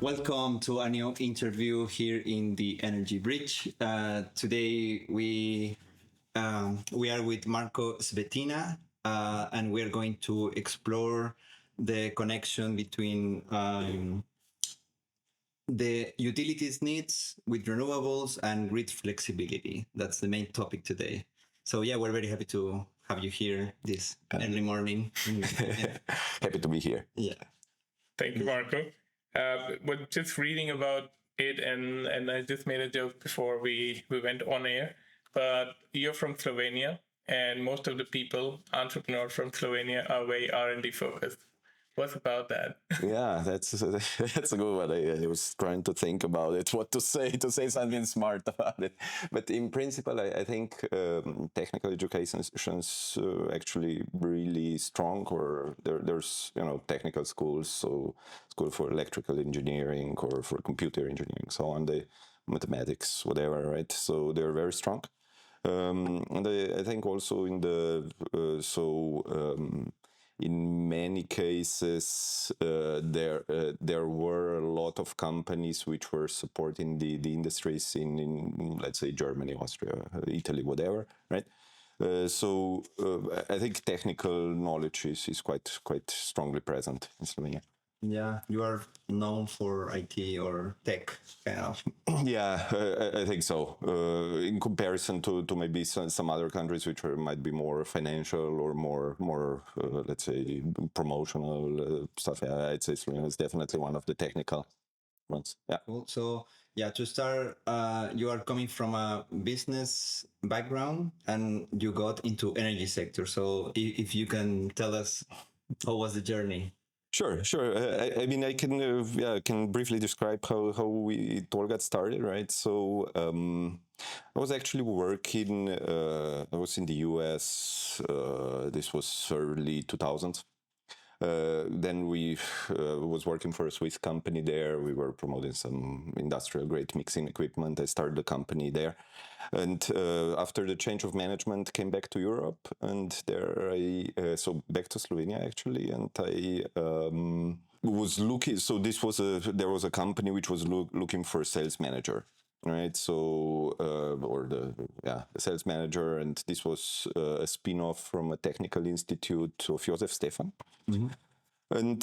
Welcome to a new interview here in the Energy Bridge. Today we are with Marko Svetina, and we are going to explore the connection between the utilities needs with renewables and grid flexibility. That's the main topic today. So yeah, we're very happy to have you here this early morning. Happy to be here. Yeah. Thank you, Marko. Was just reading about it, and I just made a joke before we went on air. But you're from Slovenia, and most of the people, entrepreneurs from Slovenia, are very R&D focused. What's about that? Yeah, that's a good one. I was trying to think about it, what to say something smart about it. But in principle, I think technical education is actually really strong. Or there's technical schools, so school for electrical engineering or for computer engineering, so on, the mathematics, whatever, right? So they're very strong. And I think also in the in many cases, there were a lot of companies which were supporting the industries in let's say Germany, Austria, Italy, whatever, right? I think technical knowledge is quite strongly present in Slovenia. Yeah, you are known for IT or tech, kind of. Yeah, I think so. In comparison to maybe some other countries which might be more financial or more let's say promotional stuff, yeah, I'd say Slovenia is definitely one of the technical ones. Yeah. Cool. So yeah, to start, you are coming from a business background and you got into energy sector. So if you can tell us, how was the journey? Sure. I mean, I can briefly describe how it all got started, right? So I was actually working. I was in the US. This was early 2000s. Then we was working for a Swiss company there. We were promoting some industrial grade mixing equipment. I started the company there, and after the change of management, came back to Europe, and there so back to Slovenia actually, and I was looking. So there was a company which was looking for a sales manager. Right, so the sales manager, and this was a spin-off from a technical institute of Josef Stefan. Mm-hmm. And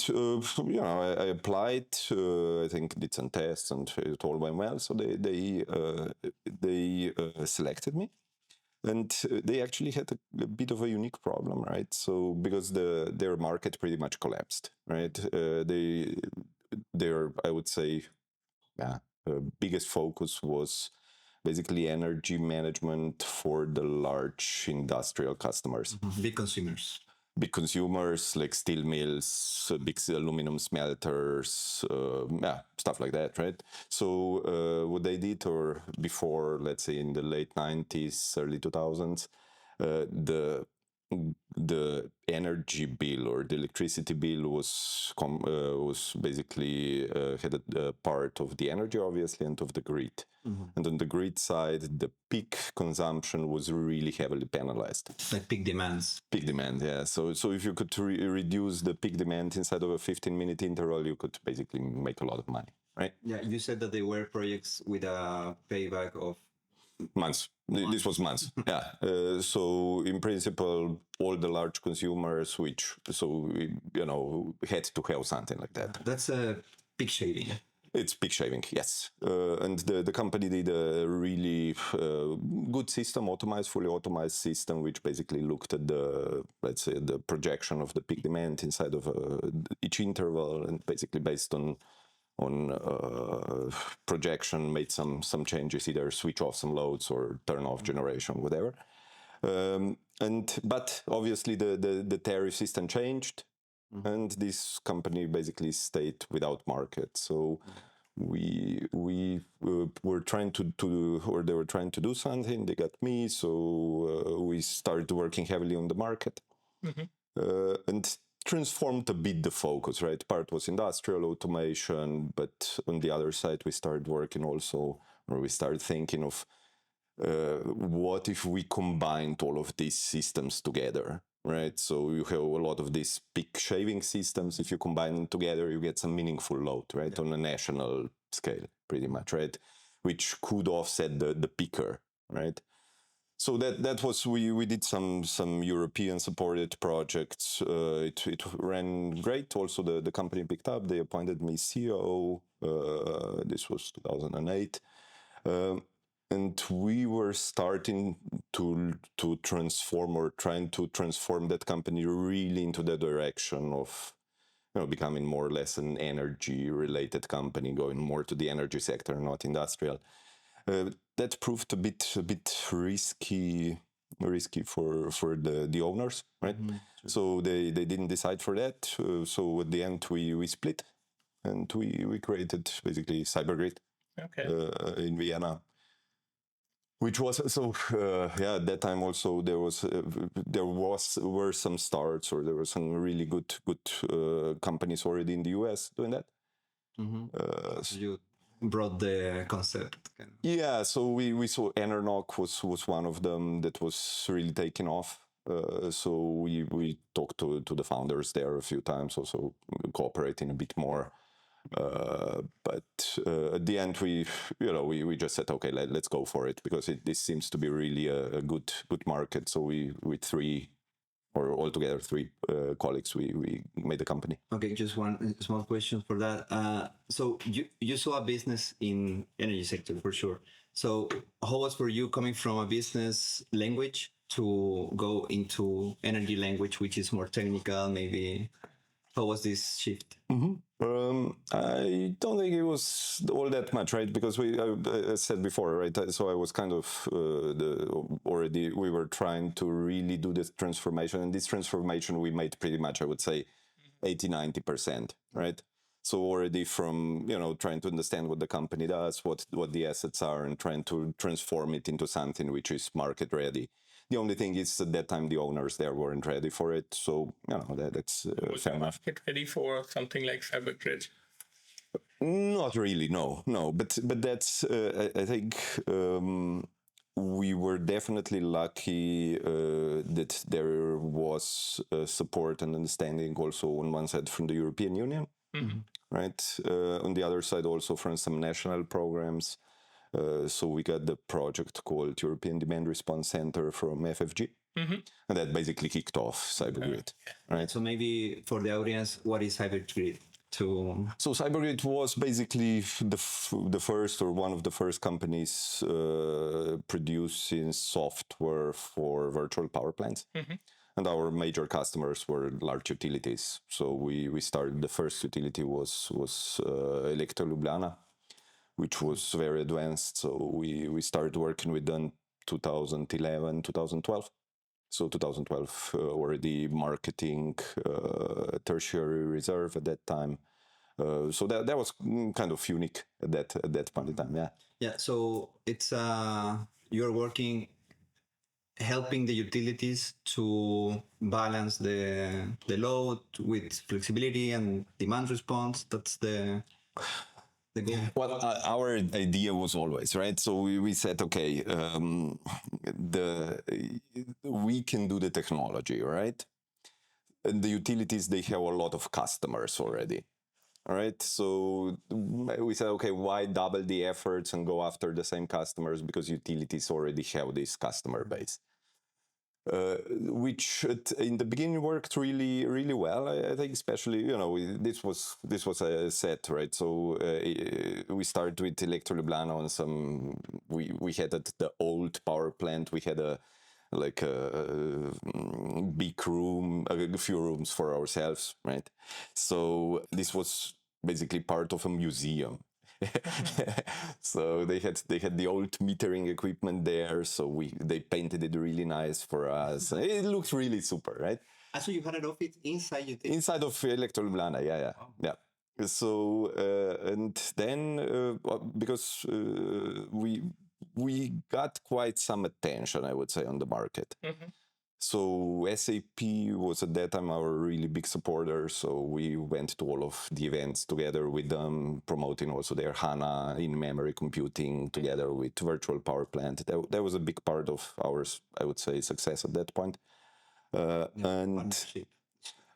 I applied. I think did some tests, and it all went well. So they selected me, and they actually had a bit of a unique problem, right? So because their market pretty much collapsed, right? Their I would say, biggest focus was basically energy management for the large industrial customers. Mm-hmm. Big consumers like steel mills, big aluminum smelters, stuff like that, right? So what they did, or before, let's say in the late 90s, early 2000s, the energy bill or the electricity bill was basically had a part of the energy, obviously, and of the grid. Mm-hmm. And on the grid side, the peak consumption was really heavily penalized. Like peak demands. Peak demand, yeah. So if you could reduce the peak demand inside of a 15-minute interval, you could basically make a lot of money, right? Yeah, you said that they were projects with a payback of months. This was months. Yeah. So in principle, all the large consumers, had to have something like that. That's a peak shaving. It's peak shaving, yes. And the company did a really good system, fully optimized system, which basically looked at the projection of the peak demand inside of each interval, and basically based on projection made some changes, either switch off some loads or turn off generation, whatever. But obviously the tariff system changed, mm-hmm. and this company basically stayed without market. So we were trying to they were trying to do something. They got me, so we started working heavily on the market, mm-hmm. And transformed a bit the focus, right? Part was industrial automation, but on the other side, we started working also, or we started thinking of what if we combined all of these systems together, right? So you have a lot of these peak shaving systems. If you combine them together, you get some meaningful load, right? On a national scale, pretty much, right? Which could offset the picker, right? So that was we did some European supported projects. It ran great. Also the company picked up. They appointed me CEO. This was 2008. And we were starting to transform, or trying to transform that company really into the direction of, becoming more or less an energy related company, going more to the energy sector, not industrial. That proved a bit risky for the owners, right? So they didn't decide for that. So at the end we split, and we created basically cyberGRID in Vienna, which was at that time also were some starts, or there were some really good companies already in the US doing that. So you brought the concept. Yeah, so we saw Enernoc was one of them that was really taking off. So we talked to the founders there a few times, also cooperating a bit more. But at the end, we just said, okay, let's go for it, because this seems to be really a good market. So we three colleagues, we made the company. Okay, just one small question for that. So you saw a business in energy sector for sure. So how was for you coming from a business language to go into energy language, which is more technical, maybe? How was this shift? I don't think it was all that much, right? Because I said before, right? So I was kind of we were trying to really do this transformation, and this transformation we made pretty much, I would say, 80-90%, right? So already from trying to understand what the company does, what the assets are, and trying to transform it into something which is market ready. The only thing is at that time the owners there weren't ready for it, so that's fair enough. Get ready for something like cyberGRID? Not really, no. But that's I think we were definitely lucky that there was support and understanding also on one side from the European Union, right? On the other side also from some national programs. So we got the project called European Demand Response Center from FFG, and that basically kicked off cyberGRID, right? So maybe for the audience, what is cyberGRID? So cyberGRID was basically the first, or one of the first companies producing software for virtual power plants. And our major customers were large utilities. So we started, the first utility was Elektro Ljubljana, which was very advanced. So we started working with them 2011, 2012. So 2012, already marketing tertiary reserve at that time. So that was kind of unique at that point in time. Yeah. Yeah. So it's you're working, helping the utilities to balance the load with flexibility and demand response. That's the goal. Well, our idea was always, right? So we said, okay, we can do the technology, right? And the utilities, they have a lot of customers already. All right. So we said, okay, why double the efforts and go after the same customers? Because utilities already have this customer base. Which in the beginning worked really, really well. I think, especially, this was a set, right? So we started with Elektro Ljubljana on some. We had at the old power plant. We had a big room, a few rooms for ourselves, right? So this was basically part of a museum. So they had the old metering equipment there, so they painted it really nice for us. It looked really super, right? So you had an office inside of Elektro Ljubljana, yeah. Oh. Yeah. So and then because we got quite some attention, I would say, on the market. So SAP was at that time our really big supporter. So we went to all of the events together with them, promoting also their HANA in-memory computing together with virtual power plant. That was a big part of our, I would say, success at that point. and Partnership.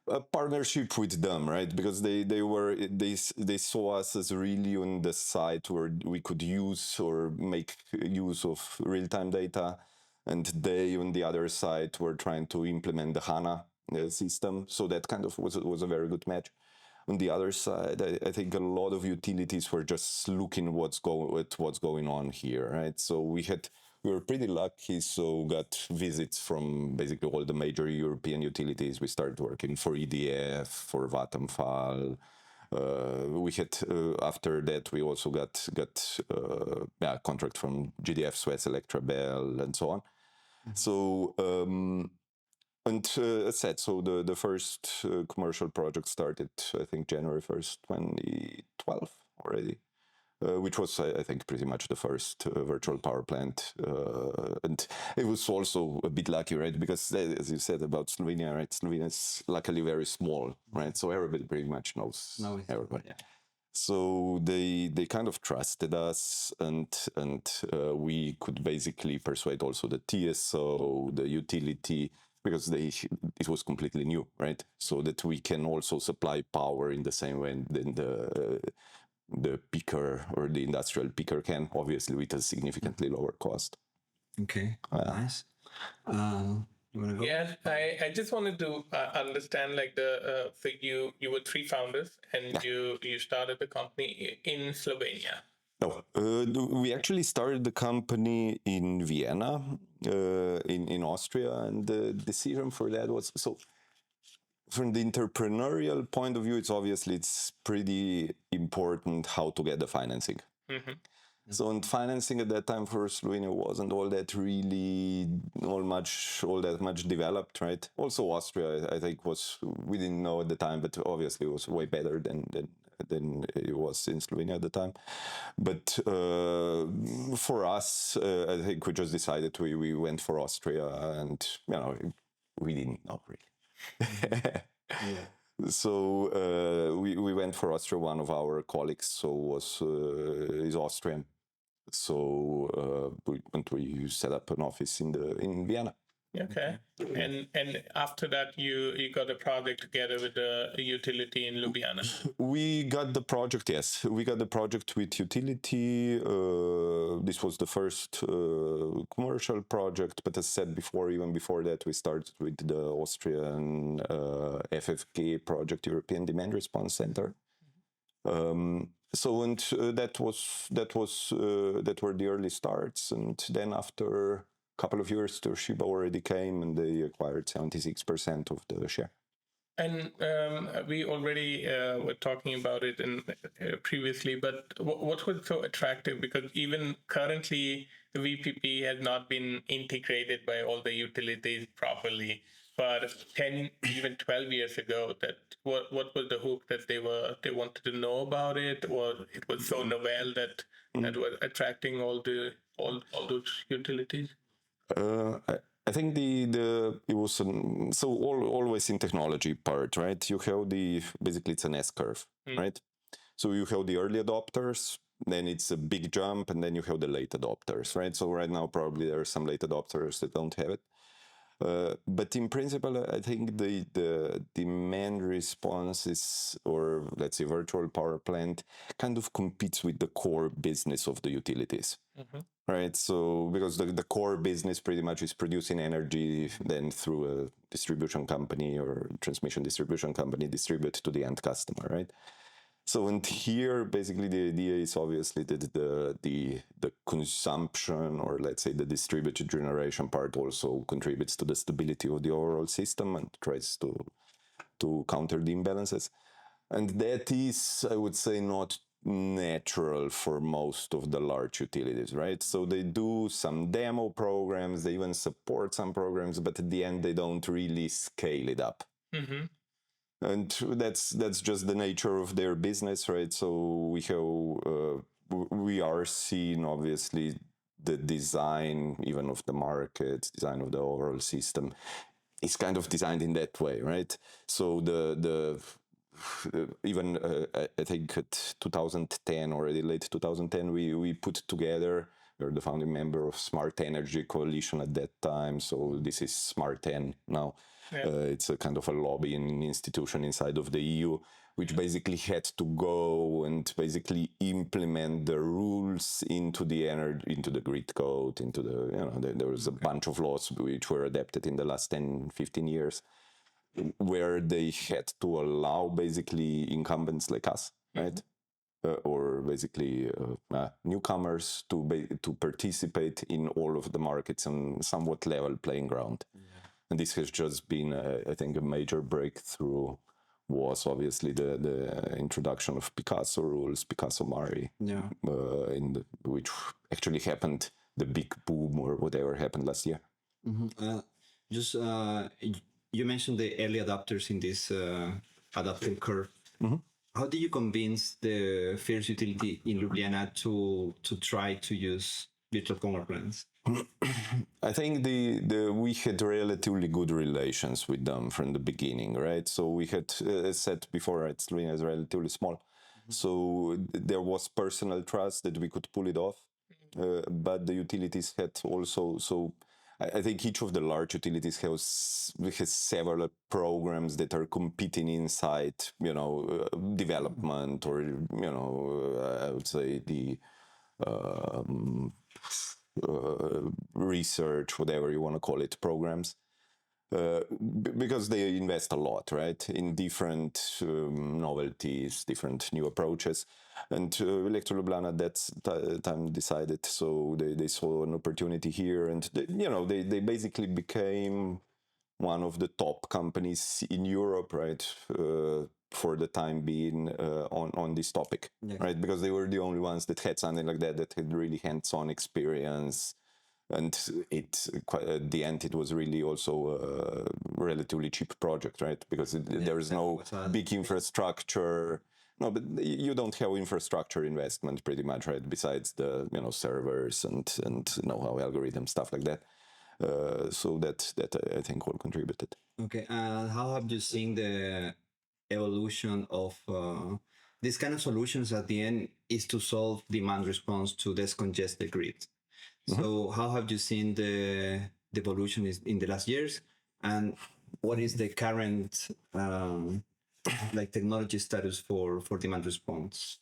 a partnership with them, right? Because they saw us as really on the side where we could use or make use of real-time data, and they on the other side were trying to implement the HANA system. So that kind of was a very good match. On the other side, I think a lot of utilities were just looking what's going on here, right? So we were pretty lucky, so got visits from basically all the major European utilities. We started working for EDF, for Vattenfall. We had after that we also got contract from GDF, Suez, Electrabel, and so on. So and as said, so the first commercial project started, I think, January 1st, 2012 already. Which was, I think, pretty much the first virtual power plant. And it was also a bit lucky, right? Because as you said about Slovenia, right? Slovenia is luckily very small, right? So everybody pretty much knows everybody. Yeah. So they kind of trusted us, and we could basically persuade also the TSO, the utility, because it was completely new, right? So that we can also supply power in the same way than the picker or the industrial picker can, obviously with a significantly lower cost. Okay, nice. You want to go? Yeah, I just wanted to understand like so you were three founders and you started the company in Slovenia. No, we actually started the company in Vienna, in Austria, and the decision for that was so. From the entrepreneurial point of view, it's pretty important how to get the financing. Mm-hmm. So, and financing at that time for Slovenia wasn't all that much developed, right? Also, Austria, I think, we didn't know at the time, but obviously it was way better than it was in Slovenia at the time. But for us, I think we just decided we went for Austria, and we didn't know really. Yeah. So we went for Austria. One of our colleagues is Austrian, so we set up an office in Vienna. Okay. And after that, you got a project together with the utility in Ljubljana. We got the project, yes. We got the project with utility. This was the first commercial project, but as said before, even before that, we started with the Austrian FFG project, European Demand Response Center. So and that were the early starts, and then after couple of years, Toshiba already came and they acquired 76% of the share. And we already were talking about it previously, but what was so attractive? Because even currently, the VPP has not been integrated by all the utilities properly. But 10, even 12 years ago, what was the hook that they wanted to know about it, or it was so novel that was attracting all those utilities? I think it was always in technology part, right? You have basically it's an S curve, right? So you have the early adopters, then it's a big jump, and then you have the late adopters, right? So right now probably there are some late adopters that don't have it. But in principle, I think the demand responses, or let's say virtual power plant, kind of competes with the core business of the utilities. Mm-hmm. Right, so because the core business pretty much is producing energy, then through a distribution company or transmission distribution company distribute to the end customer, right? So and here basically the idea is obviously that the consumption, or let's say the distributed generation part, also contributes to the stability of the overall system and tries to counter the imbalances, and that is, I would say, not natural for most of the large utilities, right? So they do some demo programs, they even support some programs, but at the end they don't really scale it up. Mm-hmm. And that's just the nature of their business, right? So we are seeing obviously the design even of the market, design of the overall system is kind of designed in that way, right? So even I think at 2010, already late 2010, we put together, we're the founding member of Smart Energy Coalition at that time, so this is Smart 10 now. It's a kind of a lobbying institution inside of the EU, which basically had to go and basically implement the rules into the grid code, into the, there was a bunch of laws which were adapted in the last 10, 15 years, where they had to allow basically incumbents like us, right? Or basically newcomers to participate in all of the markets on somewhat level playing ground. And this has just been, I think, a major breakthrough was obviously the introduction of Picasso rules, Picasso Mari, which actually happened, the big boom or whatever happened last year. Just you mentioned the early adopters in this adoption curve. How did you convince the first utility in Ljubljana to try to use virtual power plants? I think we had relatively good relations with them from the beginning, right? So we had, as said before, right, Slovenia is relatively small. So there was personal trust that we could pull it off. But the utilities had also, so I think each of the large utilities has several programs that are competing inside, development or, I would say the research, whatever you want to call it, programs. Because they invest a lot, right, in different novelties, different new approaches. And Electro Ljubljana at that time decided, so they saw an opportunity here, and they basically became one of the top companies in Europe, right, for the time being on this topic, right, because they were the only ones that had something like that had really hands-on experience. And at the end, it was really also a relatively cheap project, right? Because there is no big infrastructure. No, but you don't have infrastructure investment pretty much, right? Besides the servers and know-how algorithm stuff like that. So that I think all contributed. Okay, how have you seen the evolution of these kind of solutions? At the end, is to solve demand response to descongest the grid. So how have you seen the evolution in the last years, and what is the current technology status for demand response?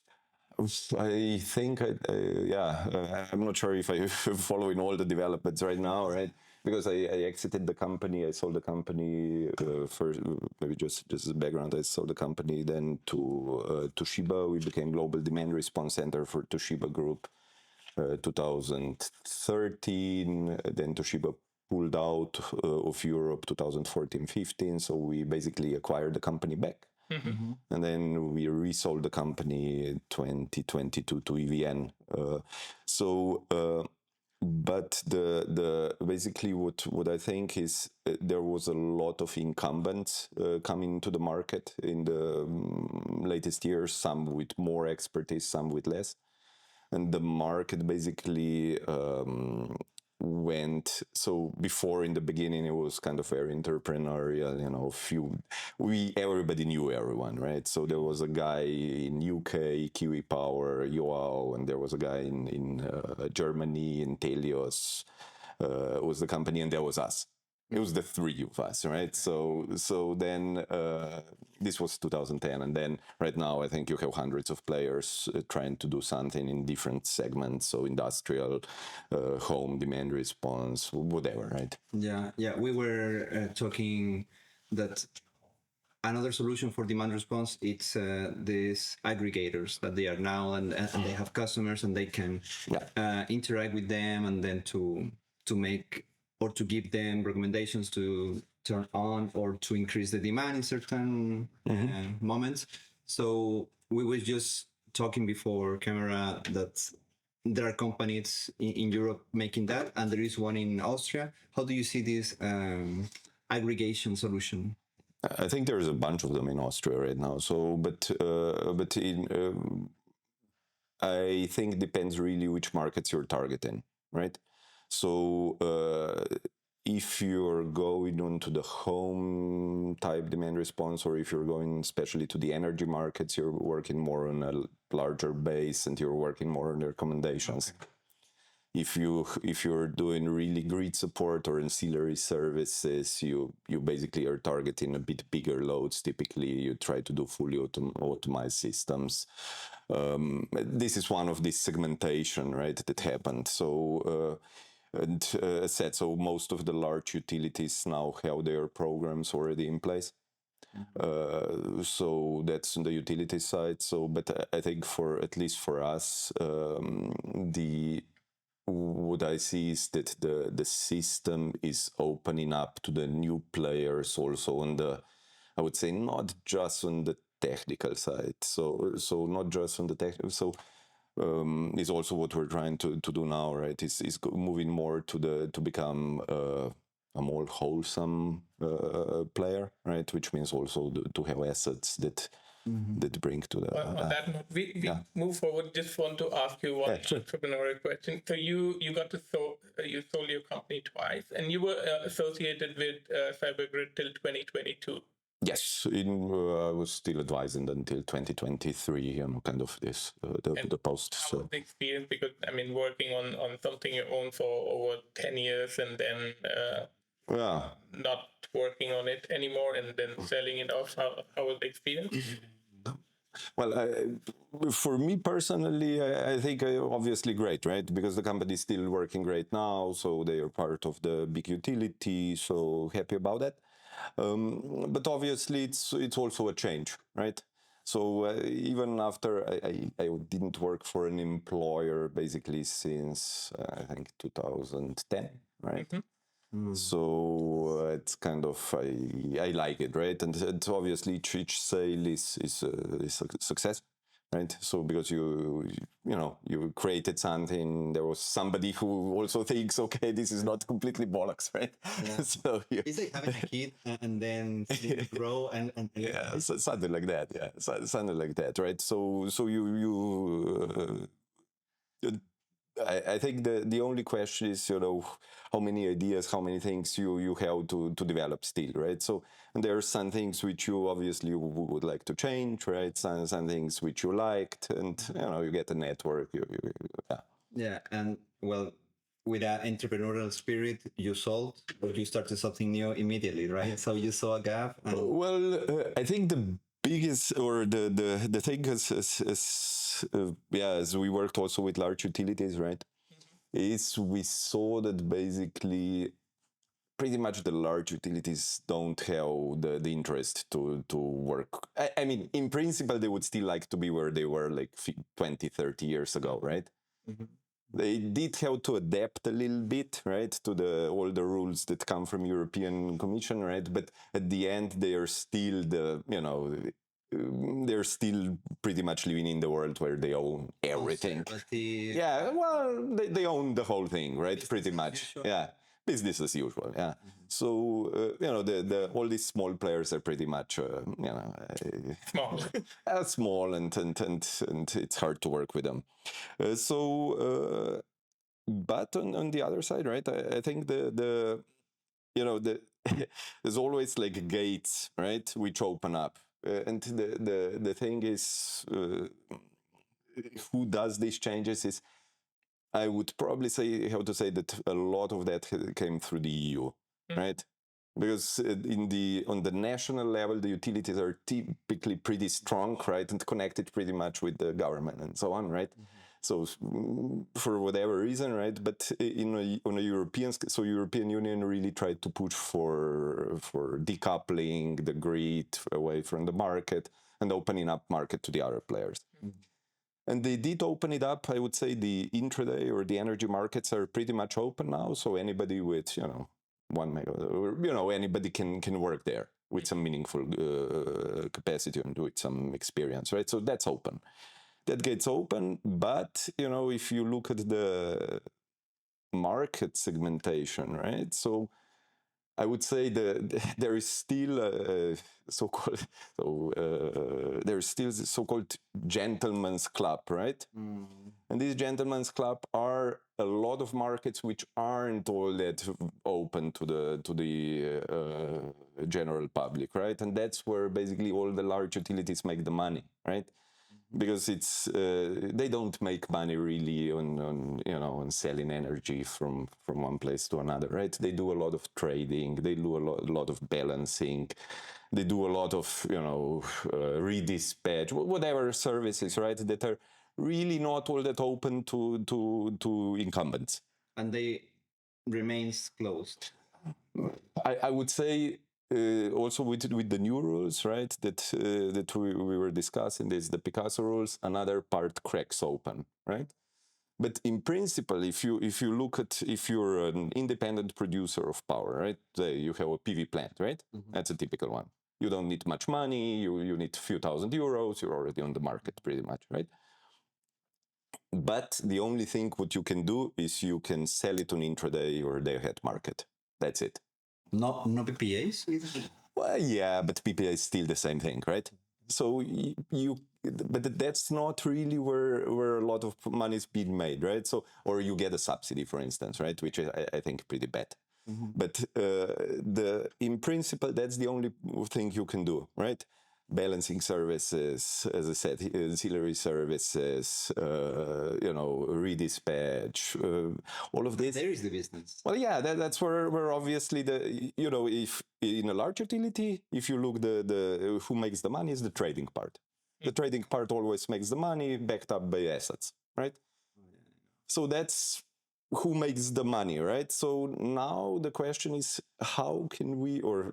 I think, I'm not sure if I'm following all the developments right now, right? Because I exited the company, I sold the company first, maybe just as a background, I sold the company then to Toshiba. We became Global Demand Response Center for Toshiba Group. 2013, then Toshiba pulled out of Europe 2014-15, so we basically acquired the company back. And then we resold the company 2022 to EVN. But the basically what I think is there was a lot of incumbents coming to the market in the latest years, some with more expertise, some with less. And the market basically went, so before in the beginning it was kind of very entrepreneurial, everybody knew everyone, right? So there was a guy in UK, Kiwi Power, Yoao, and there was a guy in Germany, in Telios was the company, and there was us. It was the three of us, right? So then this was 2010, and then right now I think you have hundreds of players trying to do something in different segments, so industrial, home, demand response, whatever, right? Yeah. We were talking that another solution for demand response, it's these aggregators that they are now, and they have customers, and they can interact with them, and then to make or to give them recommendations to turn on or to increase the demand in certain moments. So we were just talking before camera that there are companies in Europe making that, and there is one in Austria. How do you see this aggregation solution? I think there's a bunch of them in Austria right now. So, but I think it depends really which markets you're targeting, right? So if you're going onto the home type demand response, or if you're going especially to the energy markets, you're working more on a larger base and you're working more on recommendations. Okay. if you're doing really grid support or ancillary services, you basically are targeting a bit bigger loads. Typically, you try to do fully optimized systems. This is one of these segmentation, right, that happened. So. And as said, so most of the large utilities now have their programs already in place. So that's on the utility side. So, but I think for at least for us, what I see is that the system is opening up to the new players also on the, I would say, not just on the technical side. So not just on the technical. So is also what we're trying to do now, right? Is moving more to become a more wholesome player, right? Which means also to have assets that bring to the. Well, on that note, we move forward. Just want to ask you one entrepreneurial question. So you got to you sold your company twice, and you were associated with CyberGRID till 2022. Yes, I was still advising until 2023, kind of this, the post. How was the experience? Because, I mean, working on something you own for over 10 years and then not working on it anymore and then selling it off, how was the experience? Well, for me personally, I think obviously great, right? Because the company is still working great now, so they are part of the big utility, so happy about that. But obviously, it's also a change, right? So even after I didn't work for an employer basically since I think 2010, right? So it's kind of I like it, right? And obviously each sale is a success, right? So because you created something, there was somebody who also thinks, okay, this is not completely bollocks, right? Yeah. So it's like having a kid and then seeing it grow and yeah, so something like that, yeah, something like that, right? So you. I think the only question is, how many ideas, how many things you have to develop still, right? So and there are some things which you obviously would like to change, right? Some things which you liked, and you get a network. Yeah, and well, with that entrepreneurial spirit, you sold, but you started something new immediately, right? So you saw a gap. Well, I think the biggest or the thing as we worked also with large utilities, right? Is we saw that basically pretty much the large utilities don't have the interest to work. I mean, in principle, they would still like to be where they were like 20, 30 years ago, right? They did have to adapt a little bit, right, to all the rules that come from European Commission, right? But at the end, they are still they're still pretty much living in the world where they own everything. Yeah, well, they own the whole thing, right? Business pretty much. Yeah, business as usual. Yeah. So the all these small players are pretty much Small. small and it's hard to work with them. But on the other side, right? I think the there's always like gates, right, which open up. And the thing is, who does these changes is, I would probably have to say that a lot of that came through the EU, right? Because on the national level, the utilities are typically pretty strong, right, and connected pretty much with the government and so on, right? So for whatever reason, right? But on a European scale, so European Union really tried to push for decoupling the grid away from the market and opening up market to the other players. And they did open it up. I would say the intraday or the energy markets are pretty much open now. So anybody with 1 megawatt, or anybody can work there with some meaningful capacity and with some experience, right? So that's open. That gets open, but if you look at the market segmentation, right? So I would say there is still a so-called there's still the so-called gentleman's club, right? And these gentleman's club are a lot of markets which aren't all that open to the general public, right? And that's where basically all the large utilities make the money, right? because it's they don't make money really on on selling energy from one place to another, right? They do a lot of trading, they do a lot of balancing, they do a lot of redispatch, whatever services, right, that are really not all that open to incumbents. And they remains closed. I would say also with the new rules, right, that we were discussing, there's the Picasso rules, another part cracks open, right? But in principle, if you look at, if you're an independent producer of power, right, say you have a PV plant, right? That's a typical one. You don't need much money, you need a few €1,000, you're already on the market pretty much, right? But the only thing what you can do is you can sell it on intraday or day ahead market. That's it. No PPAs? Well, yeah, but PPA is still the same thing, right? So but that's not really where a lot of money is being made, right? So, or you get a subsidy, for instance, right, which I think pretty bad. But in principle, that's the only thing you can do, right? Balancing services, as I said, ancillary services, redispatch, all of this. There is the business. Well, yeah, that's where obviously if in a large utility, if you look the who makes the money is the trading part. The trading part always makes the money, backed up by assets, right? So that's who makes the money, right? So now the question is, how can we, or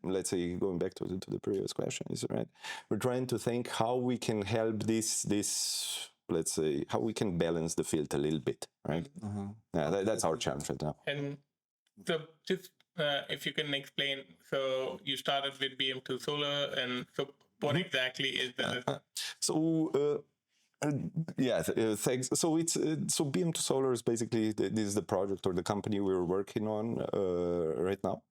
let's say going back to the previous question, is right? We're trying to think how we can help this let's say, how we can balance the field a little bit, right? Yeah, that's our challenge right now. And so just if you can explain, so you started with BM2 Solar, and so what exactly is that? Thanks. So it's so BM2 Solar is basically this is the project or the company we're working on right now.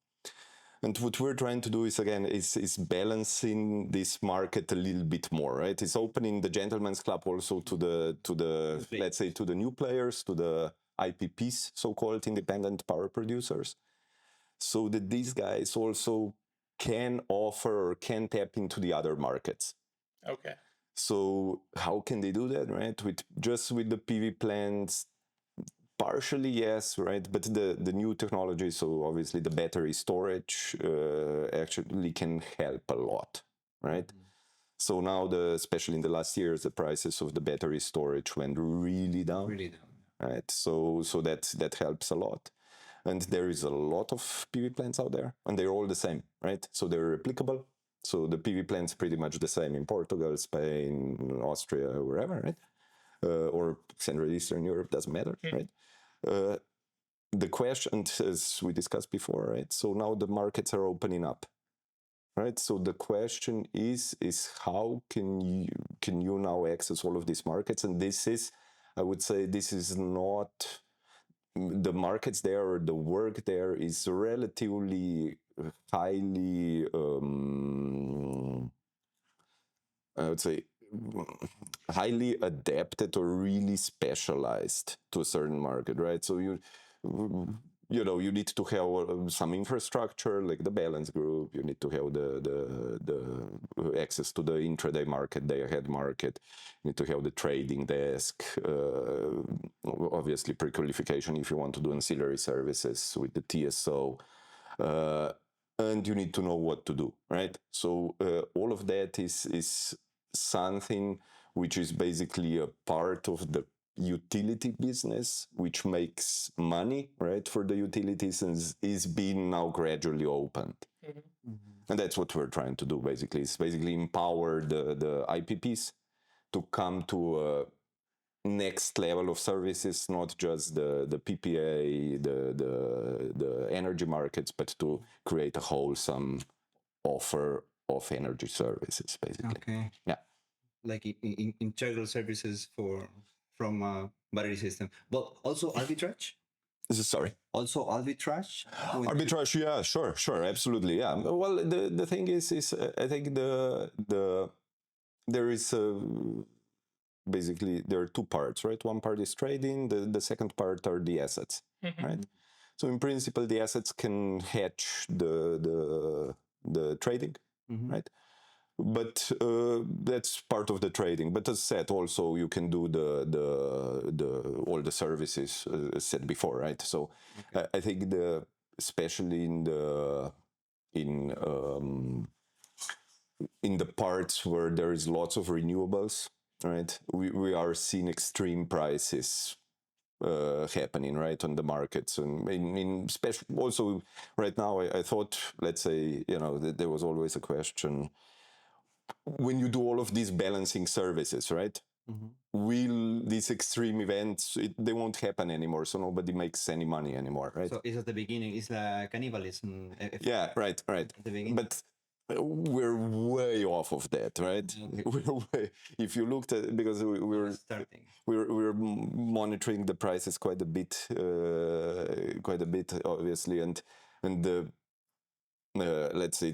And what we're trying to do is, again, is balancing this market a little bit more, right? It's opening the gentleman's club also to the let's say, to the new players, to the IPPs, so-called independent power producers, so that these guys also can offer or can tap into the other markets. Okay. So how can they do that, right? With the PV plants, partially yes, right? But the new technology, so obviously the battery storage actually can help a lot, right? So now, especially in the last years, the prices of the battery storage went really down. Right? So that helps a lot. And there is a lot of PV plants out there, and they're all the same, right? So they're replicable. So the PV plants pretty much the same in Portugal, Spain, Austria, wherever, right? Or Central Eastern Europe, doesn't matter, right? The question, as we discussed before, right? So now the markets are opening up, right? So the question is how can you now access all of these markets? And this is, I would say, this is not the markets there, or the work there is relatively highly, I would say, highly adapted or really specialized to a certain market, right? So you need to have some infrastructure, like the balance group. You need to have the access to the intraday market, day ahead market. You need to have the trading desk, obviously pre-qualification if you want to do ancillary services with the TSO, and you need to know what to do, right? So all of that is something which is basically a part of the utility business, which makes money, right, for the utilities, and is being now gradually opened. And that's what we're trying to do, basically. It's basically empower the IPPs to come to a next level of services, not just the PPA, the energy markets, but to create a wholesome offer of energy services, basically. Okay. Yeah. Like integral services from battery system, but also arbitrage. Sorry. Also arbitrage. Arbitrage, yeah, sure, absolutely, yeah. Well, the thing is I think there is basically there are two parts, right? One part is trading. The second part are the assets, right? So in principle, the assets can hedge the trading, right? but that's part of the trading. But as said, also you can do the all the services as said before, right? So I think especially in the parts where there is lots of renewables, right? We are seeing extreme prices happening right on the markets, and in special also right now. I thought, let's say, that there was always a question when you do all of these balancing services, right? Will these extreme events, they won't happen anymore, so nobody makes any money anymore, right? So it's at the beginning, it's like cannibalism. Yeah, right. At the beginning. But we're way off of that, right? If you looked at, because we're monitoring the prices quite a bit, obviously, and the let's say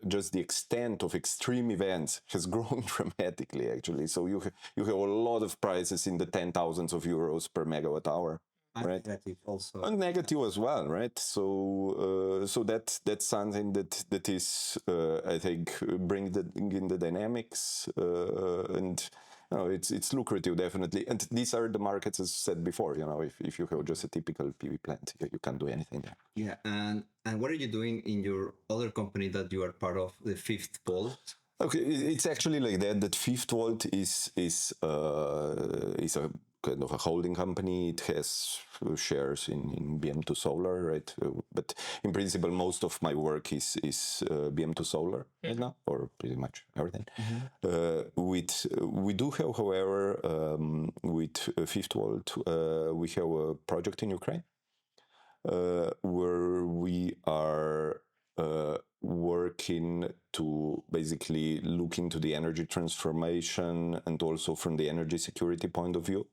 just the extent of extreme events has grown dramatically, actually. So you have a lot of prices in the 10,000s of euros per megawatt hour. Right, negative also, and negative as well, right? So that's something that is I think bringing in the dynamics, and it's lucrative, definitely. And these are the markets, as said before. If you have just a typical PV plant, you can't do anything there. Yeah, and what are you doing in your other company that you are part of, the Fifth Volt? Okay, it's actually like that. That Fifth Volt is a kind of a holding company. It has shares in BM2 Solar, right? But in principle, most of my work is BM2 Solar right now, or pretty much everything. We do have, however, with Fifth Volt, we have a project in Ukraine where we are working to basically look into the energy transformation and also from the energy security point of view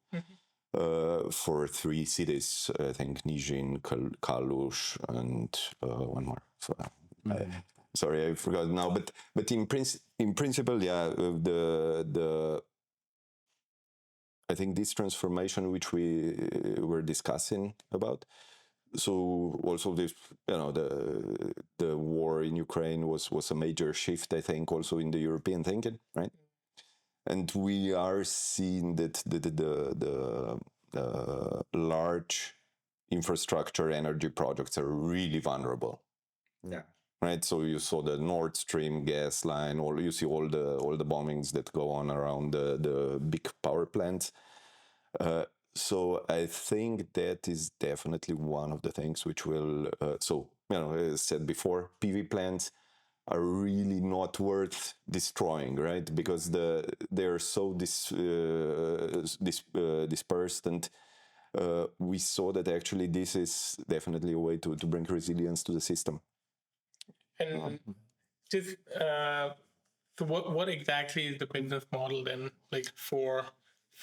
for 3 cities, I think Nizhyn, Kalush, and one more. So, sorry, I forgot now. But in principle, yeah, I think this transformation which we were discussing about. So also this, the war in Ukraine was a major shift, I think, also in the European thinking, right? And we are seeing that the large infrastructure energy projects are really vulnerable. Yeah. Right. So you saw the Nord Stream gas line, or you see all the bombings that go on around the big power plants. So I think that is definitely one of the things which will, as said before, PV plants are really not worth destroying, right? Because they're so dispersed, and we saw that actually this is definitely a way to bring resilience to the system. And just so what exactly is the business model then, like for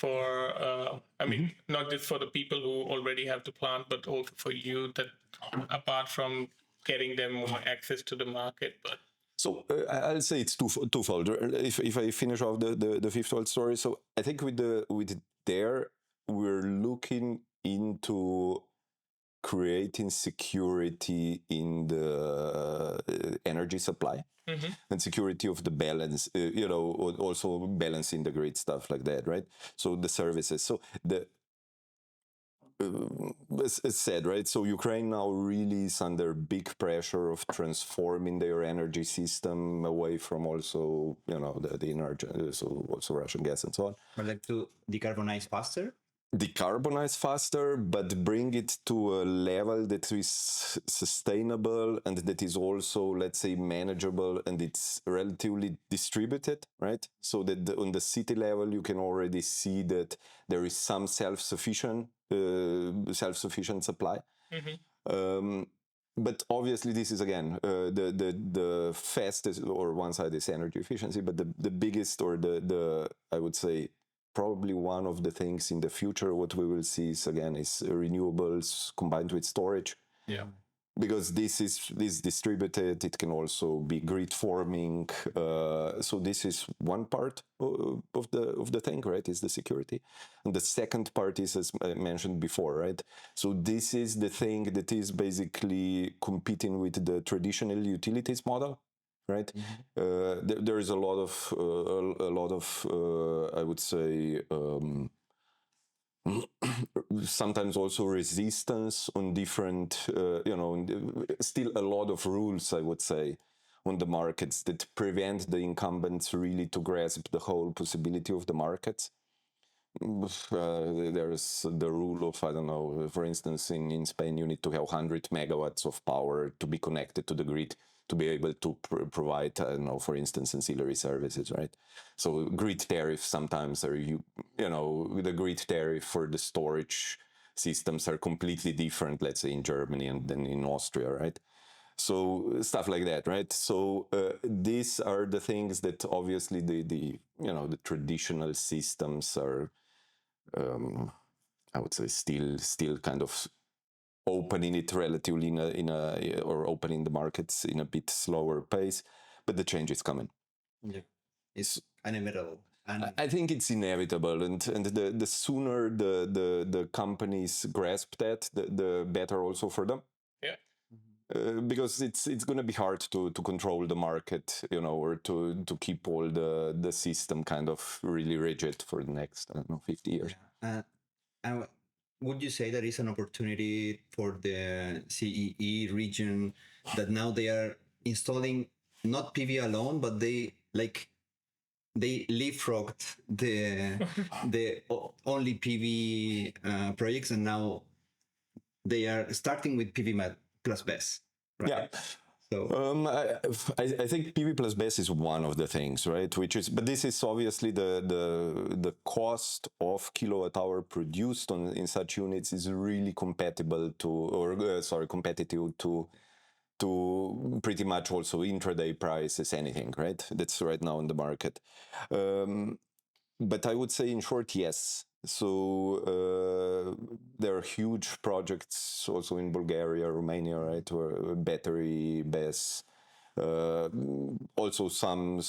I mean, not just for the people who already have the plant, but also for you, that apart from getting them more access to the market, but. So I'll say it's twofold. If I finish off the Fifth Volt story, so I think with there we're looking into creating security in the energy supply and security of the balance, also balancing the grid, stuff like that, right? So the services. So as said, right? So Ukraine now really is under big pressure of transforming their energy system away from also, the energy, so also Russian gas and so on. But like to decarbonize faster? Decarbonize faster, but bring it to a level that is sustainable and that is also, let's say, manageable, and it's relatively distributed, right? So that on the city level, you can already see that there is some self-sufficient supply. But obviously, this is again the fastest, or one side is energy efficiency, but the biggest, or the I would say, probably one of the things in the future what we will see is renewables combined with storage. Yeah. Because this is distributed, it can also be grid forming. So this is one part of the thing, right? Is the security, and the second part is, as I mentioned before, right? So this is the thing that is basically competing with the traditional utilities model. right? There is a lot of I would say sometimes also resistance on different, still a lot of rules, I would say, on the markets that prevent the incumbents really to grasp the whole possibility of the markets. There's the rule of, I don't know, for instance, in Spain, you need to have 100 megawatts of power to be connected to the grid to be able to provide, I don't know, for instance, ancillary services, right? So grid tariffs sometimes are, the grid tariff for the storage systems are completely different, let's say, in Germany and then in Austria, right? So stuff like that, right? So these are the things that obviously the traditional systems are, I would say, still kind of opening it relatively or opening the markets in a bit slower pace, but the change is coming. Yeah, it's inevitable. And I think it's inevitable, and the sooner the companies grasp that, the better also for them. Yeah. Because it's going to be hard to control the market, or to keep all the system kind of really rigid for the next, I don't know, 50 years. and would you say there is an opportunity for the CEE region that now they are installing not PV alone, but they leapfrogged the only PV projects, and now they are starting with PV plus BESS, right? Yeah. So I think PV plus BESS is one of the things, right? But this is obviously the cost of kilowatt hour produced in such units is really compatible to, competitive to pretty much also intraday prices, anything, right? That's right now in the market. But I would say, in short, yes. So there are huge projects also in Bulgaria, Romania, right, where battery BESS. Also some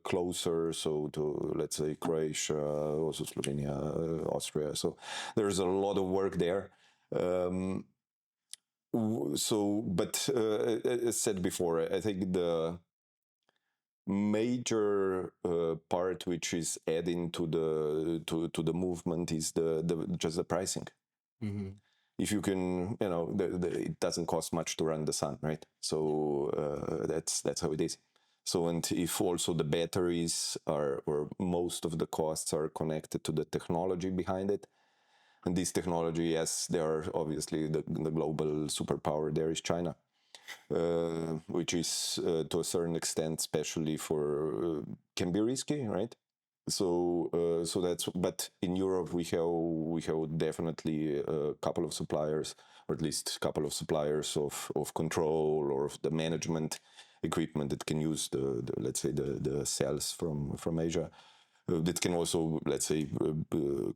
closer, so to, let's say, Croatia, also Slovenia, Austria. So there's a lot of work there. But as said before, I think the major part which is adding to the movement is just the pricing. If you can, it doesn't cost much to run the sun, right? So that's how it is. So, and if also the batteries are, or most of the costs are connected to the technology behind it, and this technology, yes, they are obviously the global superpower. There is China. Which is to a certain extent, especially for can be risky, right? So that's. But in Europe, we have definitely a couple of suppliers, or at least a couple of suppliers of control or of the management equipment that can use let's say the cells from Asia. That can also, let's say,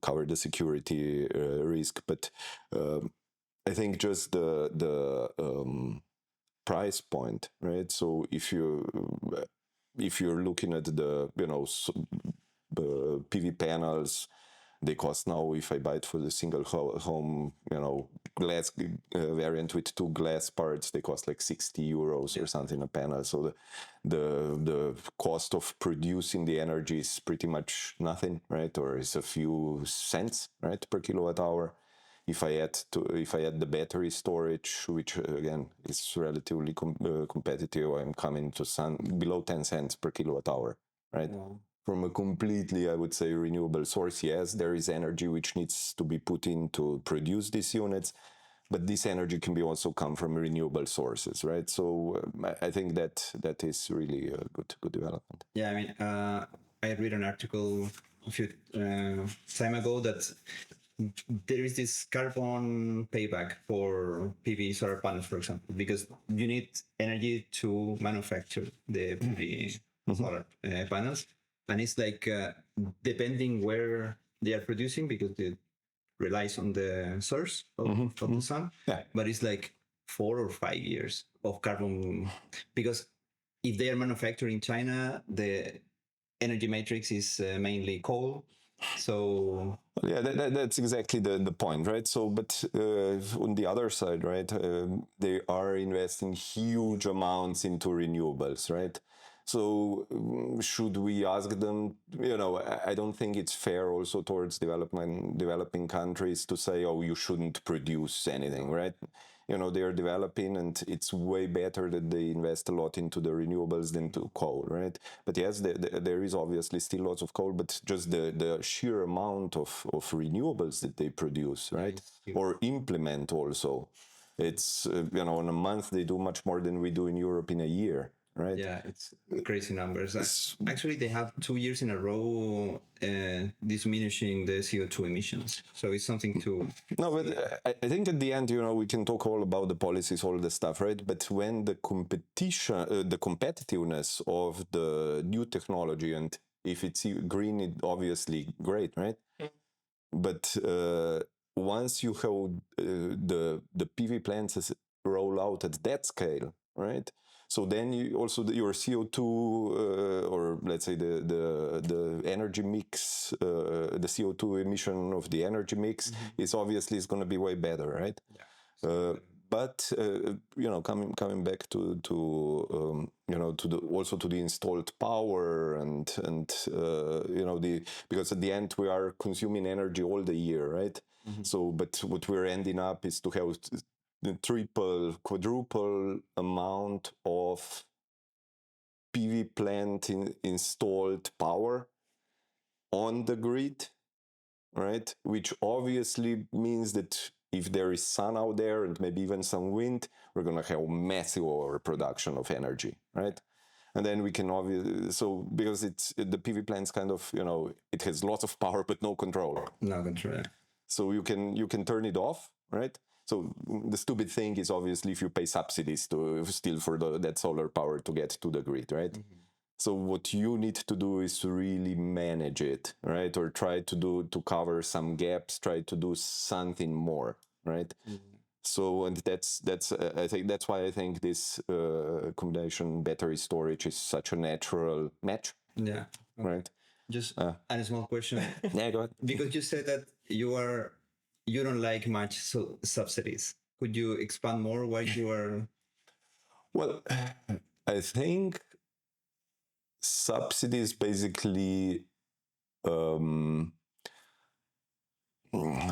cover the security risk. But I think just the price point, right? So if you're looking at the PV panels, they cost now, if I buy it for the single home, glass variant with 2 glass parts, they cost like 60 euros or something a panel. So the cost of producing the energy is pretty much nothing, right? Or it's a few cents, right, per kilowatt hour. If I add the battery storage, which again is relatively competitive, I'm coming to below 10 cents per kilowatt hour, right? Wow. From a completely, I would say, renewable source. Yes, there is energy which needs to be put in to produce these units, but this energy can be also come from renewable sources, right? So I think that is really a good development. Yeah, I mean, I read an article a few time ago that there is this carbon payback for PV solar panels, for example, because you need energy to manufacture the PV solar panels. And it's like, depending where they are producing, because it relies on the source of the sun. Yeah. But it's like 4 or 5 years of carbon, because if they are manufactured in China, the energy matrix is mainly coal. So Yeah, that's exactly the point, right? So, but on the other side, right, they are investing huge amounts into renewables, right? So, should we ask them? I don't think it's fair also towards developing countries to say, oh, you shouldn't produce anything, right? They are developing, and it's way better that they invest a lot into the renewables than to coal, right? But yes, there is obviously still lots of coal, but just the sheer amount of renewables that they produce, right? Or implement also. It's, in a month they do much more than we do in Europe in a year, right? Yeah, it's crazy numbers. Actually, they have 2 years in a row diminishing the CO2 emissions. So it's something to. No, but I think at the end, we can talk all about the policies, all the stuff, right? But when the competition, the competitiveness of the new technology, and if it's green, it obviously great, right? But once you have the PV plants roll out at that scale, right? So then your CO2 or let's say the energy mix, the CO2 emission of the energy mix is obviously going to be way better, right? Yeah. But coming back to also to the installed power and because at the end we are consuming energy all the year, right? So, but what we're ending up is to have the triple, quadruple amount of PV plant installed power on the grid, right? Which obviously means that if there is sun out there and maybe even some wind, we're going to have massive overproduction of energy, right? And then we can obviously, so because the PV plant's kind of, it has lots of power but no control. No control. So you can turn it off, right? So the stupid thing is obviously if you pay subsidies to still for that solar power to get to the grid, right? So what you need to do is to really manage it, right? Or try to cover some gaps, try to do something more, right? So, and that's I think that's why I think this combination battery storage is such a natural match. Yeah. Okay. Right. Just a small question. Yeah, go ahead. Because you said that you don't like much subsidies. Could you expand more why you are? Well, I think subsidies basically, I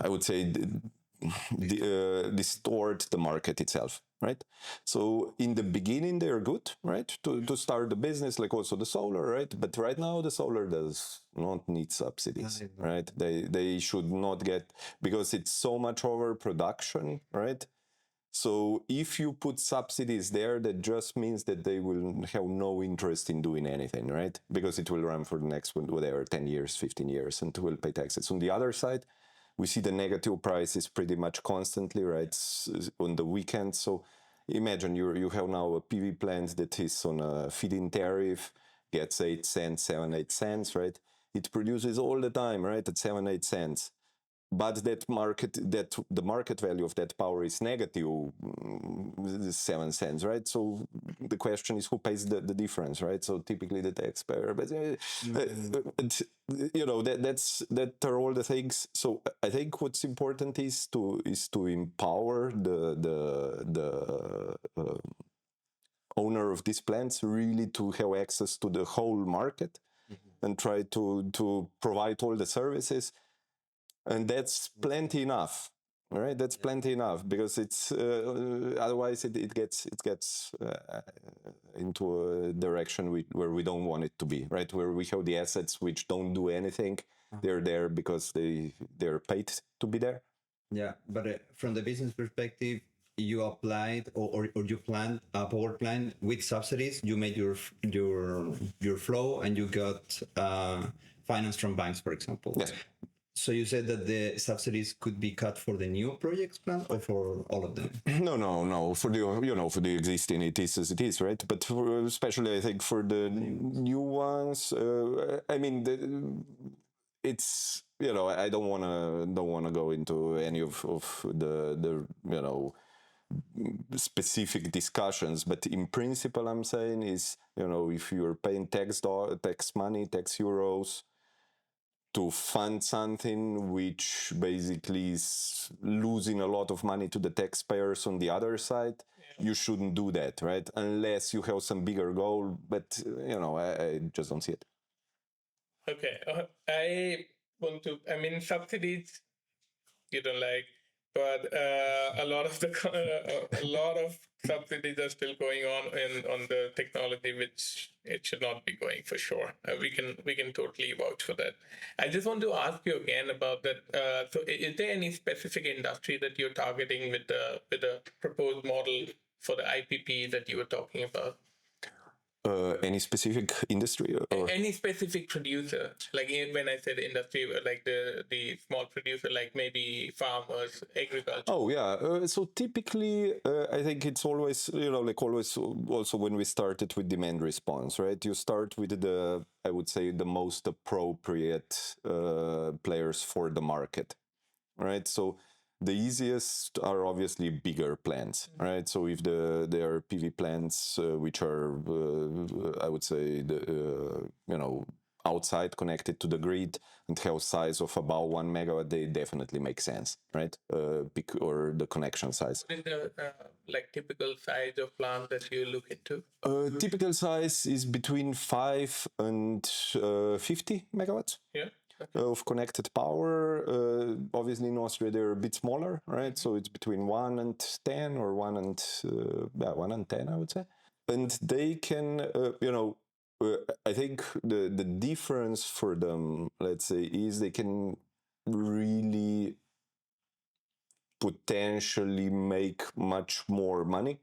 would say, distort the market itself, right? So in the beginning they're good, right, to start the business, like also the solar, right? But right now the solar does not need subsidies, right? They should not get, because it's so much overproduction, right? So if you put subsidies there, that just means that they will have no interest in doing anything, right? Because it will run for the next whatever 10 years, 15 years, and will pay taxes. On the other side, we see the negative prices pretty much constantly, right, on the weekends. So imagine you have now a PV plant that is on a feed-in tariff, gets 8 cents, 7, 8 cents, right? It produces all the time, right, at 7, 8 cents. But the market value of that power is negative 7 cents, right? So the question is who pays the difference, right? So typically the taxpayer, but that are all the things. So I think what's important is to empower the owner of these plants really to have access to the whole market and try to provide all the services. And that's plenty enough, right? That's plenty enough, because it's otherwise it gets into a direction where we don't want it to be, right? Where we have the assets which don't do anything. They're there because they're paid to be there. Yeah, but from the business perspective, you applied or you planned a power plant with subsidies. You made your flow and you got finance from banks, for example. Yes. So you said that the subsidies could be cut for the new projects plan or for all of them? No. For the existing, it is as it is, right? But especially, I think for the new ones, I mean, it's I don't wanna go into any of the specific discussions, but in principle, I'm saying is if you're paying tax money, tax euros to fund something which basically is losing a lot of money to the taxpayers on the other side, you shouldn't do that, right? Unless you have some bigger goal, but I just don't see it. Okay, I mean, subsidies you don't like, but a lot of a lot of subsidies are still going on the technology, which it should not be going for sure. We can totally vouch for that. I just want to ask you again about that. So, is there any specific industry that you're targeting with the proposed model for the IPP that you were talking about? Any specific industry or any specific producer? Like when I said industry, like the small producer, like maybe farmers, agriculture. Oh yeah. So typically, I think it's always like always also when we started with demand response, right? You start with I would say the most appropriate players for the market, right? So the easiest are obviously bigger plants, right? So if there are PV plants which are, I would say, outside connected to the grid and have size of about 1 megawatt, they definitely make sense, right? Or the connection size. What is the like typical size of plant that you look into? Typical size is between 5 and 50 megawatts. Yeah. Of connected power. Obviously in Austria they're a bit smaller, right? So it's between 1 and 10 or 1 and 10, I would say. And they can, I think the difference for them, let's say, is they can really potentially make much more money,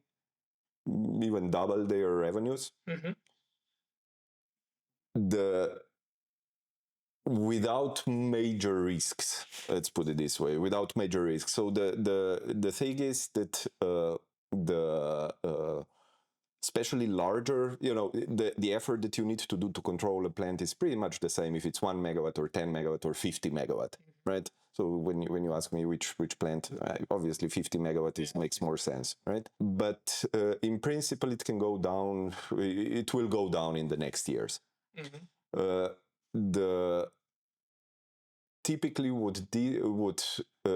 even double their revenues. Without major risks, let's put it this way, without major risks. So the thing is that especially larger, the effort that you need to do to control a plant is pretty much the same if it's 1 megawatt or 10 megawatt or 50 megawatt, right? So when you ask me which plant, obviously 50 megawatt makes more sense, right? But in principle, it can go down. It will go down in the next years. Typically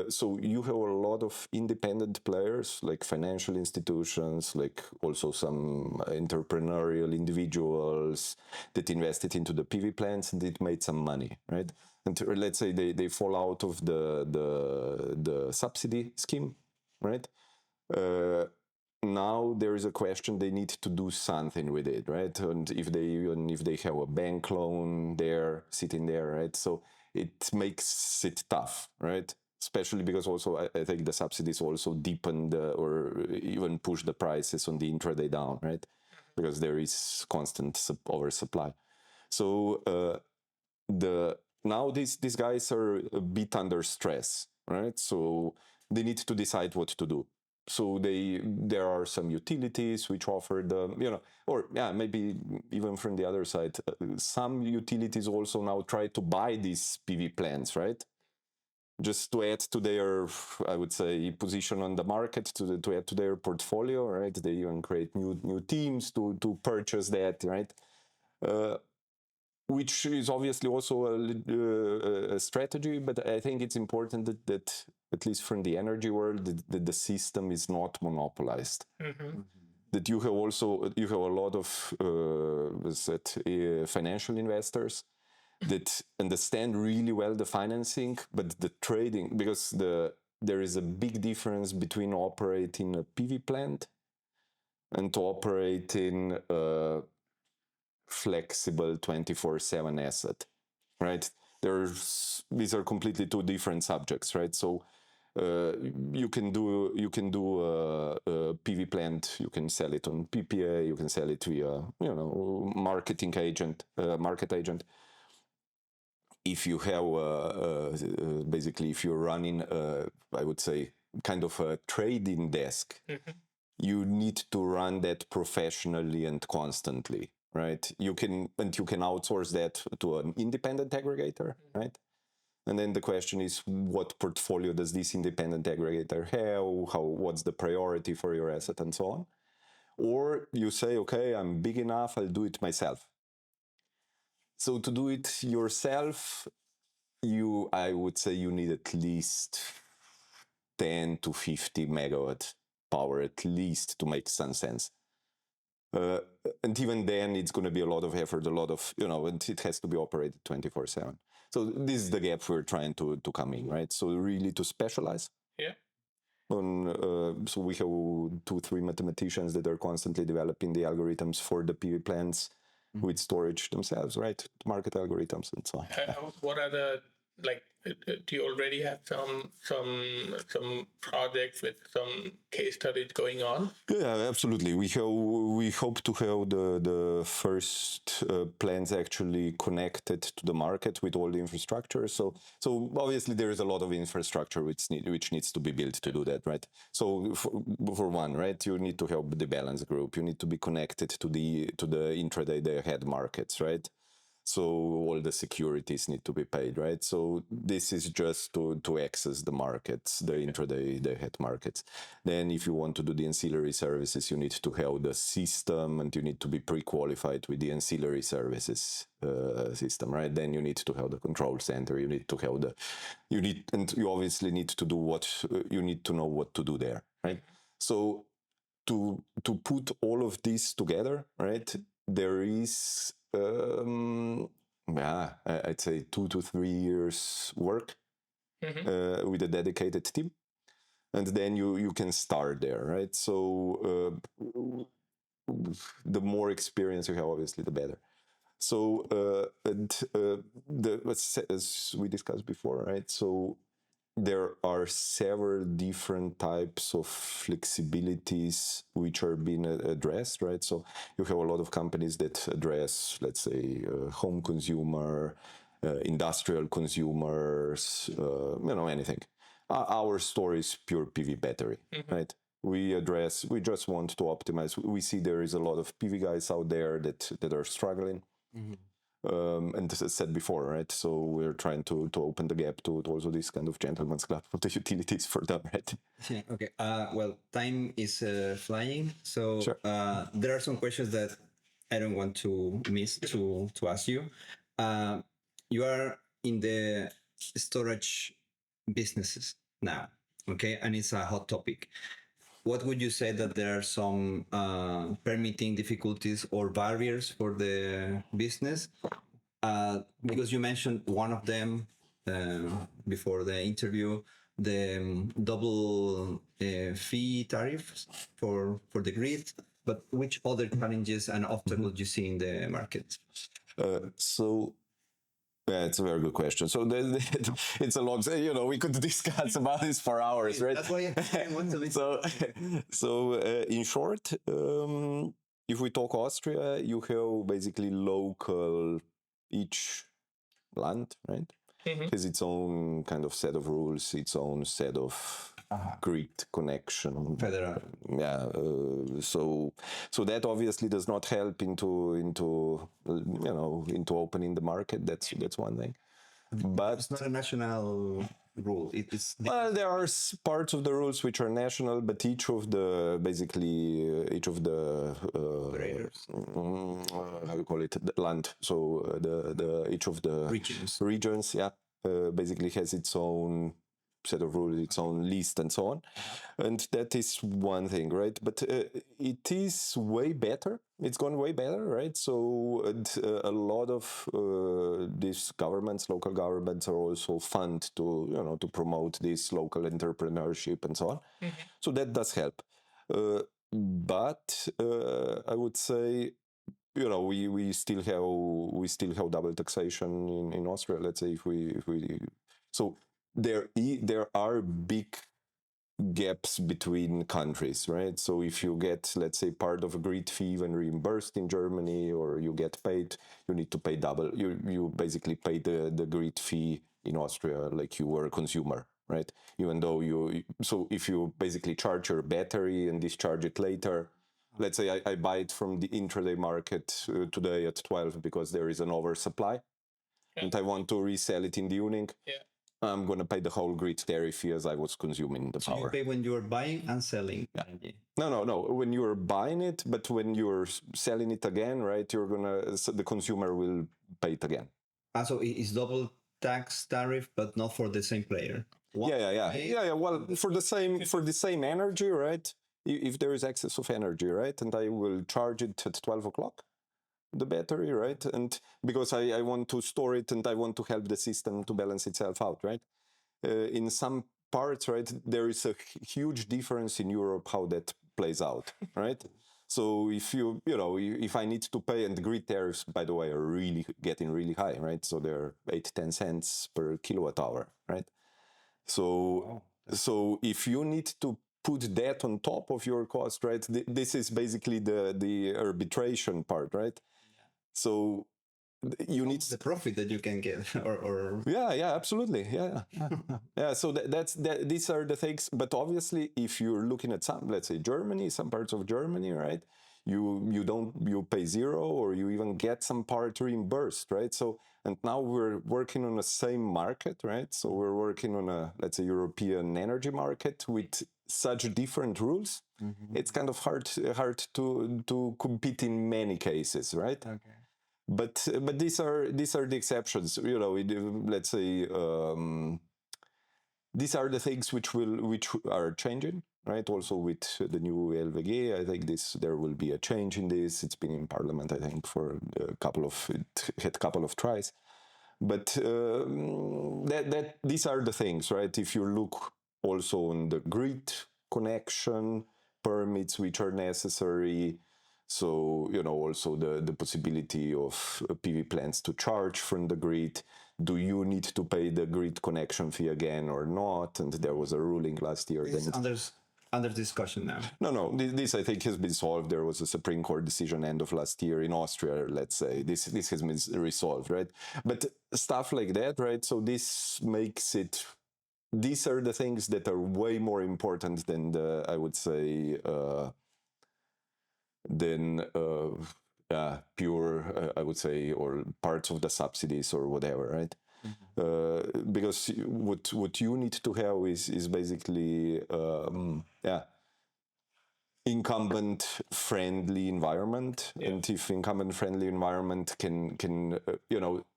so you have a lot of independent players like financial institutions, like also some entrepreneurial individuals that invested into the PV plants and it made some money, right? And let's say they fall out of the subsidy scheme, right? Now there is a question, they need to do something with it, right? And if they have a bank loan there sitting there, right? So it makes it tough, right? Especially because also I think the subsidies also deepened or even push the prices on the intraday down, right? Because there is constant oversupply. So now these guys are a bit under stress, right? So they need to decide what to do. So there are some utilities which offer the, or maybe even from the other side, some utilities also now try to buy these PV plants, right? Just to add to their, I would say, position on the market, to add to their portfolio, right? They even create new teams to purchase that, right? Which is obviously also a strategy, but I think it's important that at least from the energy world, that the system is not monopolized. That you have a lot of financial investors that understand really well the financing, but the trading, because there is a big difference between operating a PV plant and to operating flexible 24/7 asset, right? These are completely two different subjects, right? So you can do a PV plant, you can sell it on PPA, you can sell it via market agent. If you have basically if you're running I would say kind of a trading desk, you need to run that professionally and constantly, right? You can outsource that to an independent aggregator, right? And then the question is, what portfolio does this independent aggregator have? What's the priority for your asset and so on? Or you say, okay, I'm big enough, I'll do it myself. So to do it yourself, I would say you need at least 10 to 50 megawatt power at least to make some sense. And even then, it's going to be a lot of effort, a lot of, and it has to be operated 24/7. So this is the gap we're trying to come in, right? So really to specialize. Yeah. So we have 2-3 mathematicians that are constantly developing the algorithms for the PV plants with storage themselves, right? Market algorithms and so on. What are the do you already have some projects with some case studies going on? Yeah, absolutely. We hope to have the first plants actually connected to the market with all the infrastructure. So obviously there is a lot of infrastructure which needs to be built to do that, right? So for one, right, you need to help the balance group. You need to be connected to the intraday day ahead markets, right? So all the securities need to be paid, right? So this is just to access the markets, the intraday, the ahead markets. Then if you want to do the ancillary services, you need to have the system and you need to be pre-qualified with the ancillary services system, right? Then you need to have the control center. You need to have and you obviously need to do you need to know what to do there, right? So to put all of this together, right? There is I'd say 2 to 3 years work with a dedicated team, and then you can start there, right? So the more experience you have, obviously, the better. So as we discussed before, right? So there are several different types of flexibilities which are being addressed, right? So you have a lot of companies that address, let's say, home consumer, industrial consumers, anything. Our story is pure PV battery, right? We just want to optimize. We see there is a lot of PV guys out there that are struggling. And as I said before, right? So we're trying to open the gap to also this kind of gentleman's club of the utilities for them, right? Yeah, okay. Well, time is flying, so Sure. there are some questions that I don't want to miss to ask you. You are in the storage businesses now, okay, and it's a hot topic. What would you say that there are some permitting difficulties or barriers for the business? Because you mentioned one of them before the interview, the double fee tariffs for the grid. But which other challenges and obstacles do you see in the market? Yeah, it's a very good question. So it's a long, we could discuss about this for hours, right? That's why I want to listen. So in short, if we talk Austria, you have basically local, each land, right? Has its own kind of set of rules, its own set of grid connection. Federal. Yeah. So that obviously does not help into opening the market. That's one thing. But it's not a national rule. It's well, there are parts of the rules which are national, but each of the operators. How you call it, the land. So each of the regions, yeah, basically has its own set of rules, its own list, and so on. And that is one thing, right? But it is way better. It's gone way better, right? So a lot of these governments, local governments, are also fund to promote this local entrepreneurship and so on. So that does help. But I would say, we still have double taxation in Austria. Let's say if we so there are big gaps between countries, right? So if you get, let's say, part of a grid fee when reimbursed in Germany, or you get paid, you need to pay double. You basically pay the grid fee in Austria like you were a consumer, right? Even though so if you basically charge your battery and discharge it later, let's say I buy it from the intraday market today at 12 because there is an oversupply, and I want to resell it in the evening. Yeah. I'm going to pay the whole grid tariff fee as I was consuming the power. You pay when you're buying and selling. Yeah. No. When you're buying it, but when you're selling it again, right, the consumer will pay it again. So it's double tax tariff, but not for the same player. Yeah. Well, for the same energy, right? If there is excess of energy, right, and I will charge it at 12 o'clock, the battery, right? And because I want to store it and I want to help the system to balance itself out, right? In some parts, right, there is a huge difference in Europe how that plays out, right? So if if I need to pay, and the grid tariffs, by the way, are really getting really high, right? So they're 8-10 cents per kilowatt hour, right? So so if you need to put that on top of your cost, right? This is basically the arbitration part, right? So you need the profit that you can get, or yeah, absolutely, yeah. So these are the things. But obviously, if you're looking at some, let's say Germany, some parts of Germany, right? You pay zero, or you even get some part reimbursed, right? So, and now we're working on the same market, right? So we're working on a, let's say, European energy market with such different rules. It's kind of hard to compete in many cases, right? okay. But these are the exceptions. Let's say these are the things which are changing, right? Also with the new LVG, I think there will be a change in this. It's been in Parliament, I think, for it had a couple of tries. But these are the things, right? If you look also on the grid connection permits which are necessary. So, also the possibility of PV plants to charge from the grid. Do you need to pay the grid connection fee again or not? And there was a ruling last year. It's under discussion now. No. This I think has been solved. There was a Supreme Court decision end of last year in Austria. Let's say this has been resolved, right? But stuff like that, right? So this makes it. These are the things that are way more important than I would say, pure, I would say, or parts of the subsidies or whatever, right? Because what you need to have is basically incumbent friendly environment. And if incumbent friendly environment can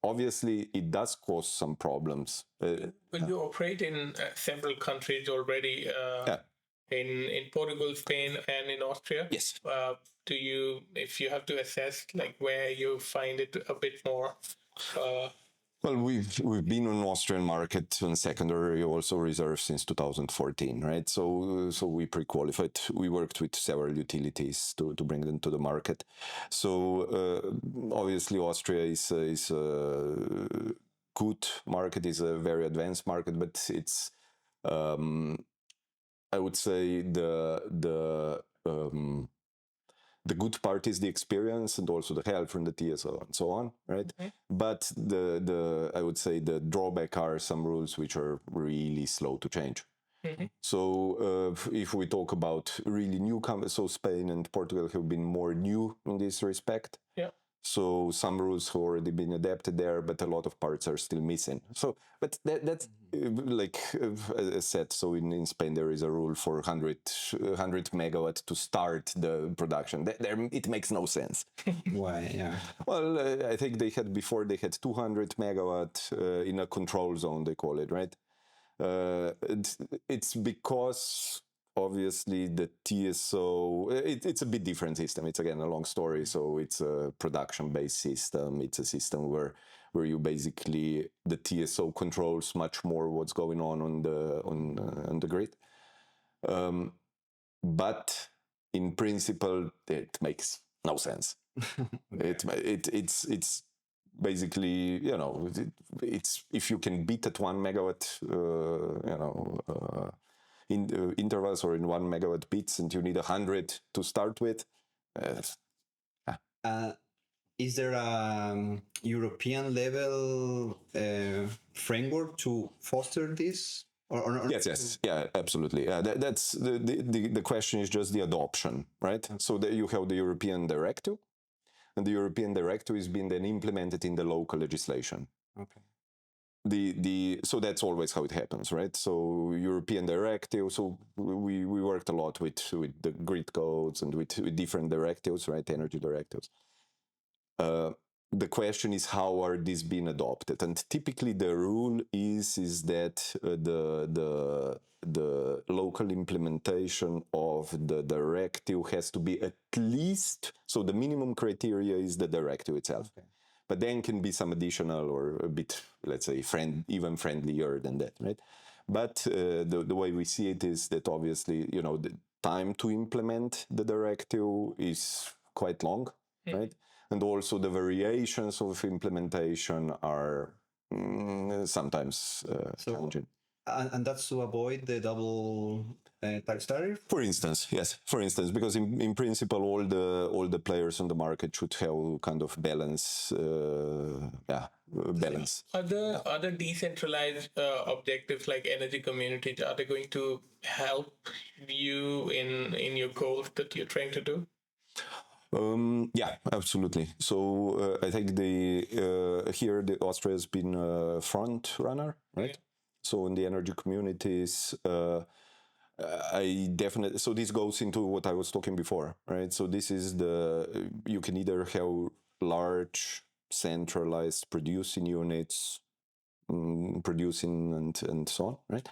obviously it does cause some problems. Well, you operate in several countries already. In Portugal, Spain, and in Austria. Yes. If you have to assess like where you find it a bit more? Well, we've been on Austrian market on secondary also reserve since 2014, right? So we pre-qualified. We worked with several utilities to bring them to the market. So obviously Austria is a good market, is a very advanced market, but it's I would say the good part is the experience and also the help from the TSO and so on, right? But I would say the drawback are some rules which are really slow to change. So if we talk about really newcomers, so Spain and Portugal have been more new in this respect. So some rules have already been adapted there, but a lot of parts are still missing. So, but that's like as I said. So in Spain there is a rule for 100 megawatt to start the production. It makes no sense. Why? Yeah. Well, I think they had 200 megawatt in a control zone, they call it, right? It's because obviously the TSO, it's a bit different system. It's again a long story. So it's a production-based system. It's a system where you basically, the TSO controls much more what's going on the grid. But in principle, it makes no sense. It's basically, it's if you can beat at 1 megawatt, in intervals or in 1 megawatt bits, and you need 100 to start with. Is there a European level framework to foster this? Or Yes, yeah, absolutely. That's the question is just the adoption, right? So that you have the European directive, and the European directive is being then implemented in the local legislation. Okay. So that's always how it happens, right? So European directive. So we worked a lot with the grid codes and with different directives, right? Energy directives. the question is how are these being adopted, and typically the rule is that the local implementation of the directive has to be at least, so the minimum criteria is the directive itself. Okay. But then can be some additional or a bit, let's say, even friendlier than that, right? But the way we see it is that obviously, the time to implement the directive is quite long, right? And also the variations of implementation are sometimes challenging. And that's to avoid the double tax tariff? For instance, yes. For instance, because in principle, all the players on the market should have kind of balance. Balance. Other decentralized objectives like energy communities, are they going to help you in your goals that you're trying to do? Yeah, absolutely. So I think here Austria has been a front runner, right? Yeah. So in the energy communities, I definitely, so this goes into what I was talking before, right? So this is you can either have large centralized producing units, producing and so on, right?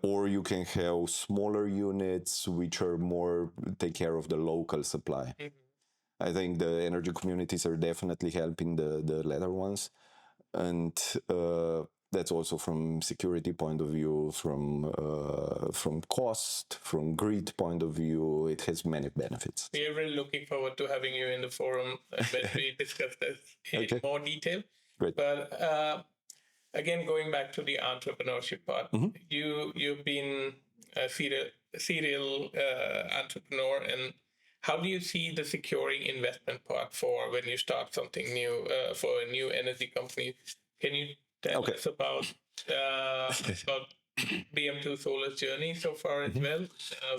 Or you can have smaller units which are more take care of the local supply. Mm-hmm. I think the energy communities are definitely helping the latter ones, and that's also from security point of view, from cost, from grid point of view. It has many benefits. We are really looking forward to having you in the forum when we discuss this in more detail. Great. But again, going back to the entrepreneurship part, mm-hmm. You've been a serial entrepreneur, and how do you see the securing investment part for when you start something new for a new energy company? Can you tell us about BM2 Solar's journey so far as well?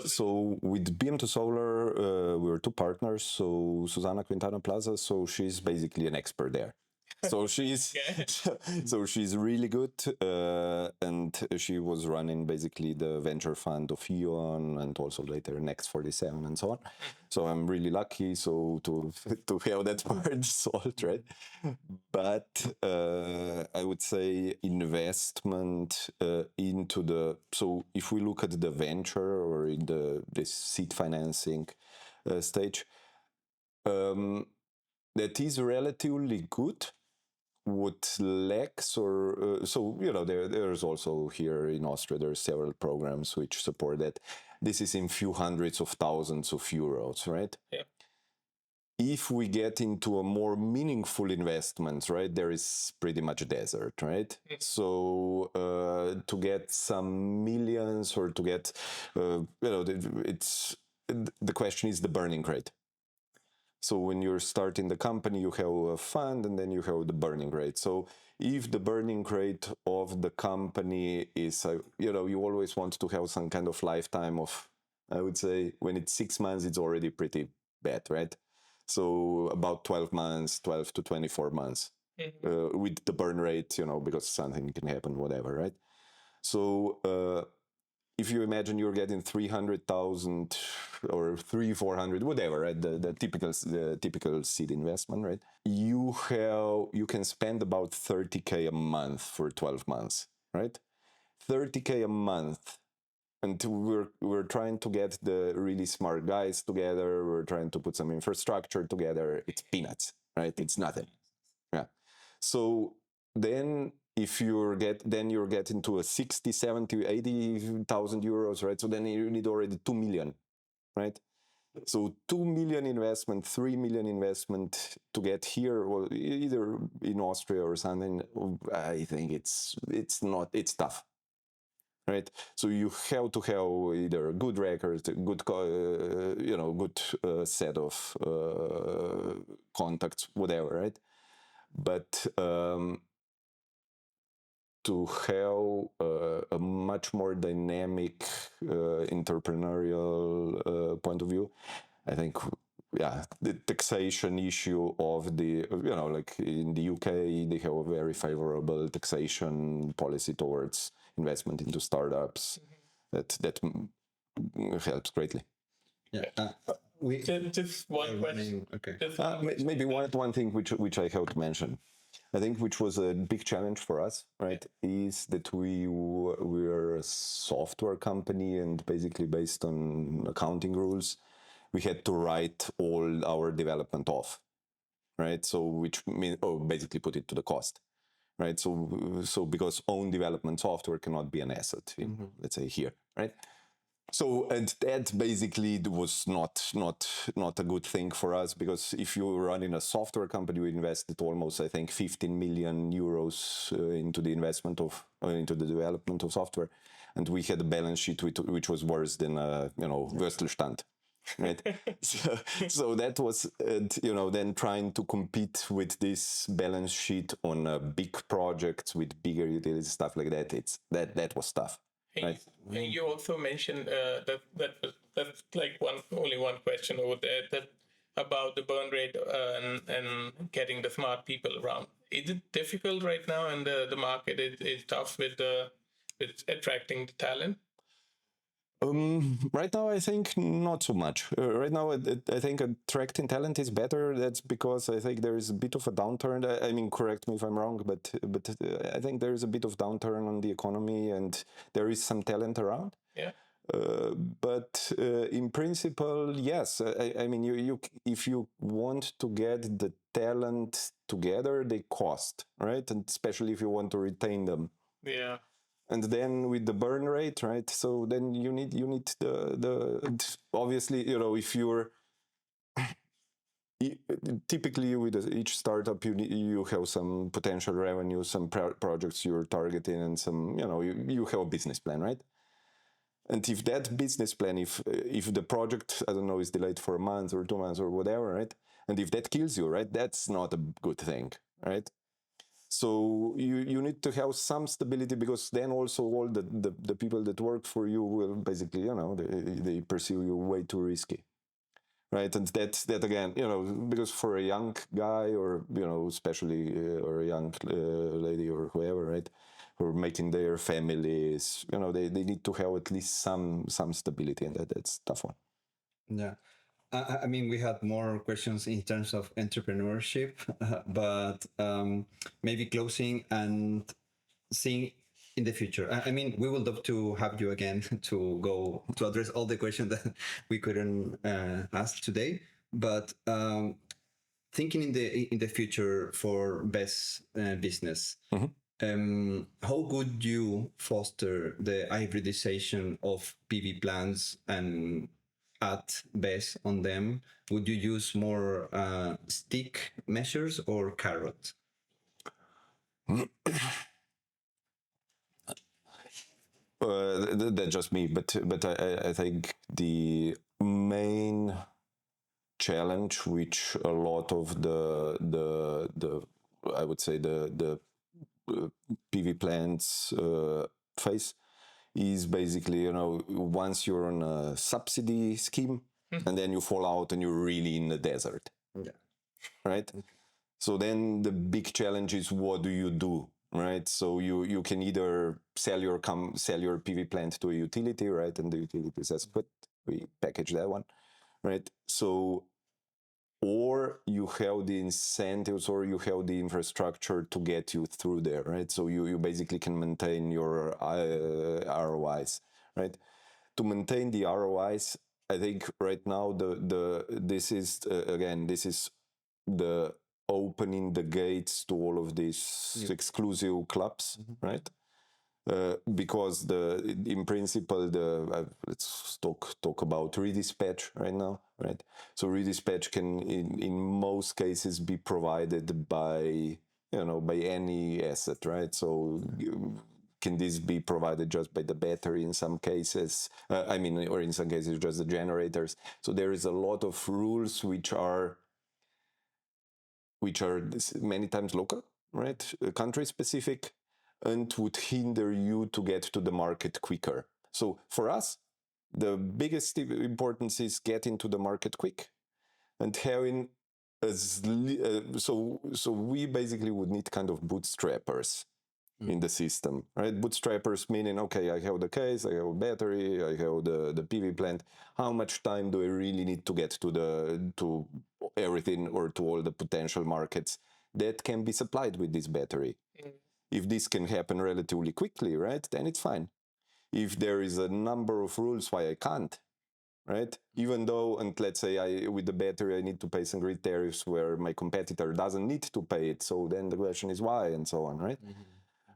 So with BM2 Solar, we're two partners. So Susana Quintana Plaza, so she's basically an expert there. So she's really good, and she was running basically the venture fund of Eon and also later Next 47 and so on. So I'm really lucky to have that part solved, right? But I would say investment into so if we look at the venture or in the seed financing stage, that is relatively good. What lacks, or there's also here in Austria, there are several programs which support that. This is in few hundreds of thousands of euros, right? Yeah. If we get into a more meaningful investments, right, there is pretty much desert, right? Mm-hmm. So to get some millions or to get, it's the question is the burning rate. So when you're starting the company, you have a fund and then you have the burning rate. So if the burning rate of the company is, you always want to have some kind of lifetime of, I would say, when it's 6 months, it's already pretty bad, right? So about 12 to 24 months mm-hmm. With the burn rate, because something can happen, whatever, right? So if you imagine you're getting 300,000 or 400, whatever, right? The typical seed investment, right? You can spend about 30K a month for 12 months, right? 30K a month. And we're trying to get the really smart guys together. We're trying to put some infrastructure together. It's peanuts, right? It's nothing. Yeah. So then if you're getting to a 60, 70, 80,000 euros, right? So then you need already 2 million, right? So 2 million investment, 3 million investment to get here, or either in Austria or something. I think it's tough. Right, so you have to have either a good record, good set of contacts, whatever, right? But to have a much more dynamic entrepreneurial point of view, I think, the taxation issue of like in the UK, they have a very favorable taxation policy towards investment into startups. Mm-hmm. That helps greatly. Yeah. Just one question. Okay. Just one question. Maybe one thing which I have to mention, I think which was a big challenge for us, right, is that we're a software company, and basically based on accounting rules, we had to write all our development off, right? So which means, basically put it to the cost, right? So because own development software cannot be an asset, let's say here, right? So, and that basically was not a good thing for us, because if you run in a software company, we invested almost, I think, 15 million euros into the investment of into the development of software, and we had a balance sheet which was worse than Würstelstand. Right. So that was then trying to compete with this balance sheet on big projects with bigger utilities, stuff like that. That was tough. Right. And you also mentioned that's like only one question over there, that about the burn rate and getting the smart people around. Is it difficult right now, and the market is tough with attracting the talent? Right now, I think not so much. Right now, I think attracting talent is better. That's because I think there is a bit of a downturn. I mean, correct me if I'm wrong, but I think there is a bit of downturn on the economy, and there is some talent around. Yeah. But in principle, yes. I mean, you if you want to get the talent together, they cost, right? And especially if you want to retain them. Yeah. And then with the burn rate, right? So then you need the obviously, if you're typically with each startup, you have some potential revenue, some projects you're targeting, and some you have a business plan, right? And if that business plan, if the project, I don't know, is delayed for a month or 2 months or whatever, right? And if that kills you, right, that's not a good thing, right? So you need to have some stability, because then also all the people that work for you will basically, they pursue you way too risky, right? And that again, because for a young guy, or especially or a young lady or whoever, right, who are making their families, they need to have at least some stability, and that's a tough one. Yeah. I mean, we had more questions in terms of entrepreneurship, but maybe closing and seeing in the future. I mean, we would love to have you again to go to address all the questions that we couldn't ask today. But thinking in the future for best business, how would you foster the hybridization of PV plants and add BESS on them? Would you use more stick measures or carrot? That's just me, but I think the main challenge which a lot of the I would say the PV plants face is basically, once you're on a subsidy scheme and then you fall out and you're really in the desert. Yeah. Right? So then the big challenge is, what do you do? Right? So you can either sell your PV plant to a utility, right? And the utility says, "But we package that one." Right? So, or you have the incentives, or you have the infrastructure to get you through there, right? So you basically can maintain your ROIs, right? To maintain the ROIs, I think right now this is the opening the gates to all of these exclusive clubs, right? Because in principle, let's talk about redispatch right now, right? So redispatch can, in most cases, be provided by by any asset, right? So can this be provided just by the battery in some cases? Or in some cases just the generators. So there is a lot of rules which are many times local, right? Country specific, and would hinder you to get to the market quicker. So for us, the biggest importance is getting to the market quick, and having so we basically would need kind of bootstrappers, in the system, right? Bootstrappers meaning, okay, I have the case, I have a battery, I have the PV plant. How much time do I really need to get to everything or to all the potential markets that can be supplied with this battery? If this can happen relatively quickly, right, then it's fine. If there is a number of rules why I can't, right? Even though, and let's say with the battery, I need to pay some grid tariffs where my competitor doesn't need to pay it. So then the question is why, and so on, right?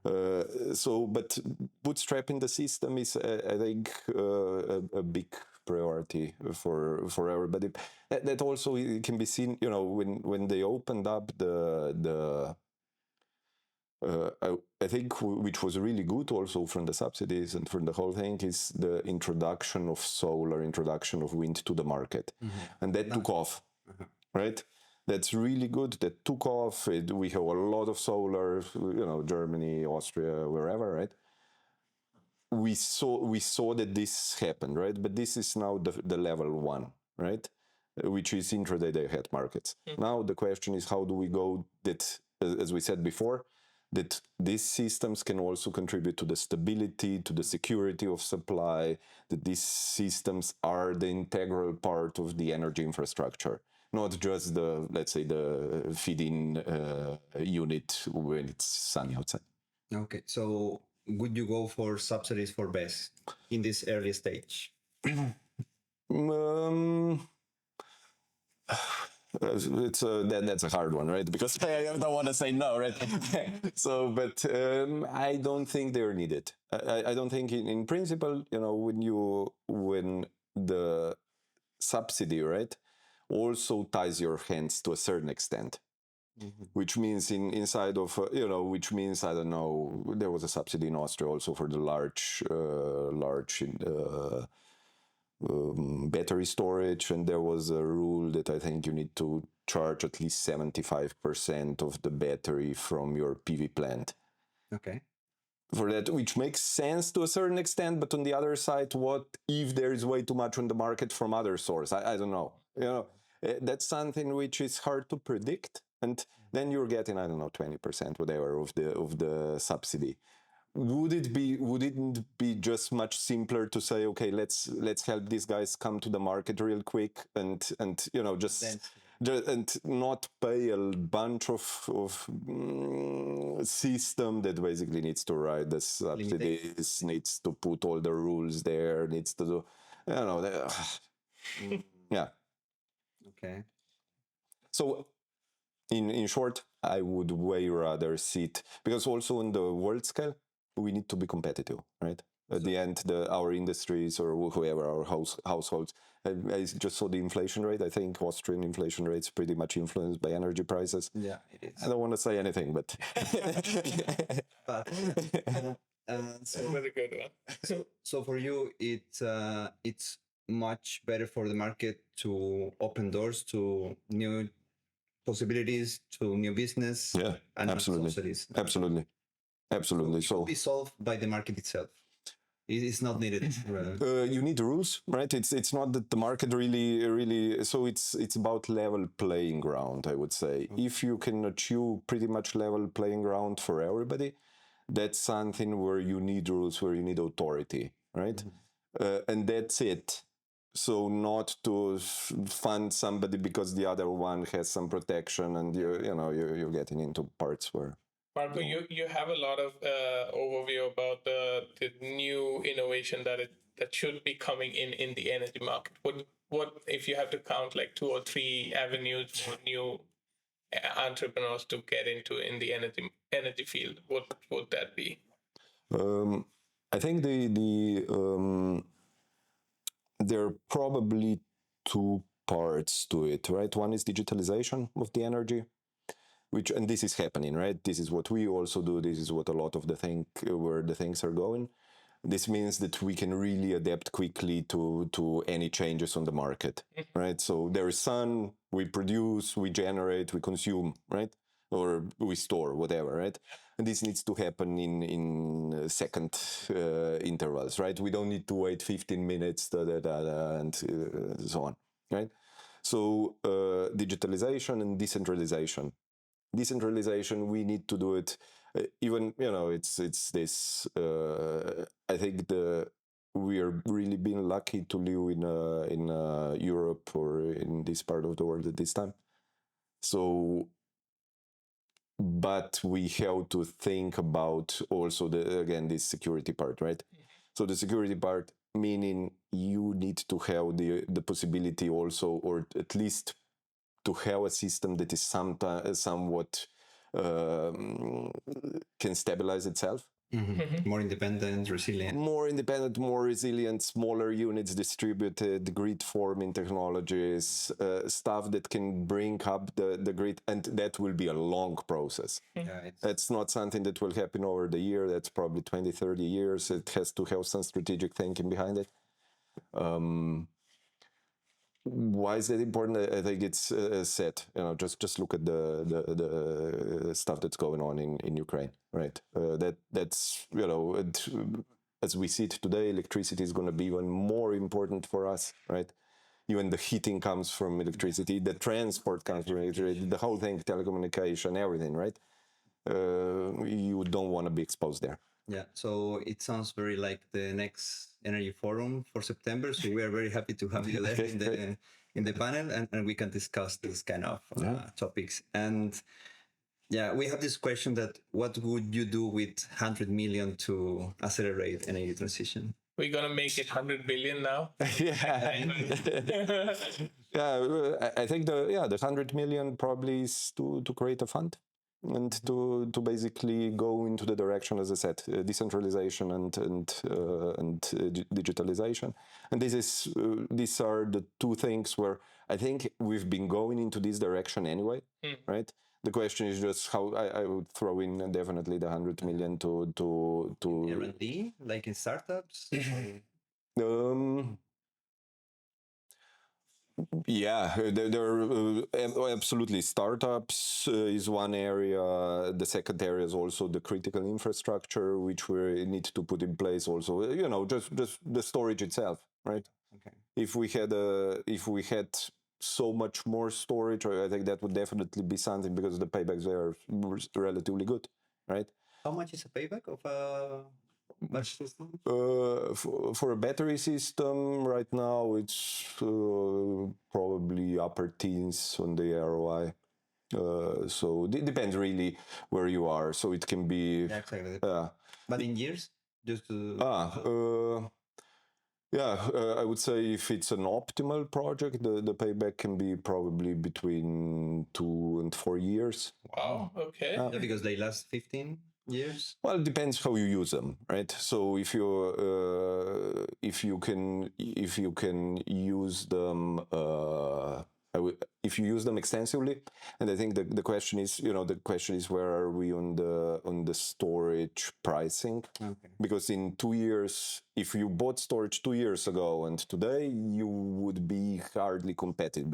But bootstrapping the system is, I think, a big priority for everybody. That also can be seen, when they opened up I think which was really good also from the subsidies and from the whole thing is the introduction of solar, introduction of wind to the market. And that took off, right? That's really good. That took off. We have a lot of solar, Germany, Austria, wherever, right? We saw that this happened, right? But this is now the level 1, right? Which is intraday day-ahead markets. Now the question is, how do we go that, as we said before, that these systems can also contribute to the stability, to the security of supply, that these systems are the integral part of the energy infrastructure, not just let's say, the feed-in unit when it's sunny outside. Okay, so would you go for subsidies for BESS in this early stage? That's a hard one, right? Because I don't want to say no, right? But I don't think they're needed. I don't think, in principle, when the subsidy, right, also ties your hands to a certain extent. Which means inside of, which means, I don't know, there was a subsidy in Austria also for the large battery storage, and there was a rule that I think you need to charge at least 75% of the battery from your PV plant. Okay. For that, which makes sense to a certain extent, but on the other side, what if there is way too much on the market from other source? I don't know. That's something which is hard to predict, and then you're getting, I don't know, 20%, whatever, of the subsidy. Wouldn't it be just much simpler to say, okay, let's help these guys come to the market real quick and and not pay a bunch of system that basically needs to write the subsidies, needs to put all the rules there, needs to do, yeah. Okay. So in short, I would way rather sit, because also on the world scale, we need to be competitive, right? At the end, our industries or whoever, our households, I just saw the inflation rate. I think Austrian inflation rate is pretty much influenced by energy prices. Yeah, it is. I don't want to say anything, but... But So very good one. So for you, it's much better for the market to open doors to new possibilities, to new business. Yeah, and absolutely. Subsidies. Absolutely. So be solved by the market itself. It is not needed. You need rules, right? It's not that the market really. So it's about level playing ground, I would say. If you can achieve pretty much level playing ground for everybody, that's something where you need rules, where you need authority, right? And that's it. So not to fund somebody because the other one has some protection, and you're getting into parts where. Marko, you have a lot of overview about the new innovation that should be coming in the energy market. What if you have to count like 2 or 3 avenues for new entrepreneurs to get into in the energy field? What would that be? I think there are probably 2 parts to it, right? One is digitalization of the energy, and this is happening, right? This is what we also do. This is what a lot of where the things are going. This means that we can really adapt quickly to any changes on the market, right? So there is sun, we produce, we generate, we consume, right? Or we store, whatever, right? And this needs to happen in second intervals, right? We don't need to wait 15 minutes, and so on, right? So digitalization and decentralization. decentralization, we need to do it. Even, it's this. I think we are really being lucky to live in Europe or in this part of the world at this time. So, but we have to think about also this security part, right? So the security part, meaning you need to have the possibility also, or at least to have a system that is somewhat can stabilize itself. More independent, resilient. More resilient, smaller units, distributed, grid forming technologies, stuff that can bring up the grid, and that will be a long process. Yeah, That's not something that will happen over the year. That's probably 20, 30 years. It has to have some strategic thinking behind it. Why is that important? I think it's set. Just look at the stuff that's going on in Ukraine, right? That's as we see it today, electricity is going to be even more important for us, right? Even the heating comes from electricity, the transport comes from electricity, the whole thing, telecommunication, everything, right? You don't want to be exposed there. Yeah, so it sounds very like the next energy forum for September. So we are very happy to have you there in the panel, and we can discuss this kind of topics. And yeah, we have this question that what would you do with 100 million to accelerate energy transition? We're gonna make it 100 billion now. Yeah. I think the 100 million probably is to create a fund and to basically go into the direction, as I said, decentralization and digitalization. And these are the two things where I think we've been going into this direction anyway, right? The question is just how I would throw in definitely the 100 million to R&D, like in startups. Yeah, there are absolutely startups is one area. The second area is also the critical infrastructure, which we need to put in place. Also, just the storage itself, right? Okay. If we had so much more storage, I think that would definitely be something, because the paybacks there are relatively good, right? How much is a payback of a battery system? For a battery system right now, it's probably upper teens on the ROI. So it depends really where you are. So it can be. Yeah, exactly. But in years, just to. I would say if it's an optimal project, the payback can be probably between 2 and 4 years. Wow. Okay. Yeah, because they last 15 years. Well, it depends how you use them, right? So if you can use them, if you use them extensively, and I think the question is, where are we on the storage pricing? Okay. Because in 2 years, if you bought storage 2 years ago and today, you would be hardly competitive,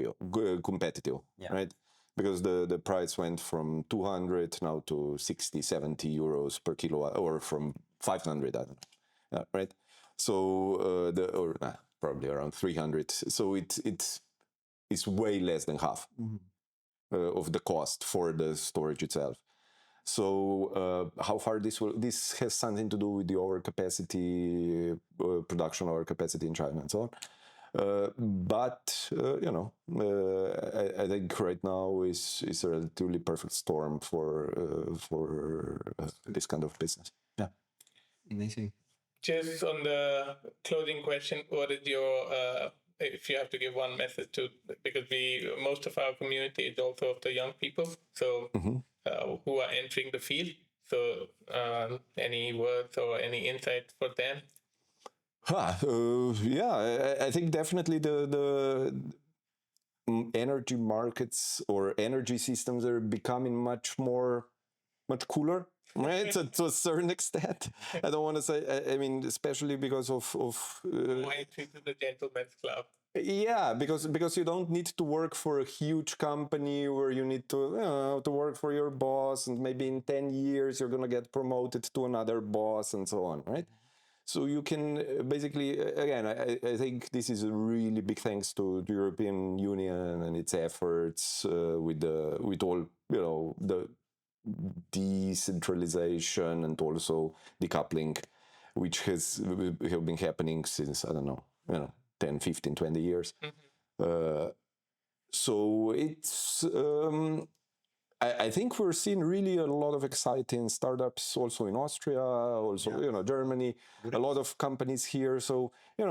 right? Because the price went from 200 now to 60, 70 euros per kilowatt, or from 500, I don't know, right? So probably around 300. So it's way less than half of the cost for the storage itself. So how far this has something to do with the overcapacity, production overcapacity in China and so on. But I think right now is a relatively perfect storm for this kind of business. Yeah, amazing. Just on the closing question, what is your if you have to give one message to, because most of our community is also of the young people, so who are entering the field. So any words or any insights for them? I think definitely the energy markets or energy systems are becoming much cooler, right? to a certain extent. I don't want to say, I mean, especially because of Why treat the gentleman's club? Yeah, because you don't need to work for a huge company where you need to work for your boss, and maybe in 10 years you're gonna get promoted to another boss and so on, right? So you can basically, again, I think this is a really big thanks to the European Union and its efforts with all, the decentralization and also decoupling, which have been happening since, I don't know, 10, 15, 20 years. So it's, I think we're seeing really a lot of exciting startups also in Austria, also, Germany, a lot of companies here. So, we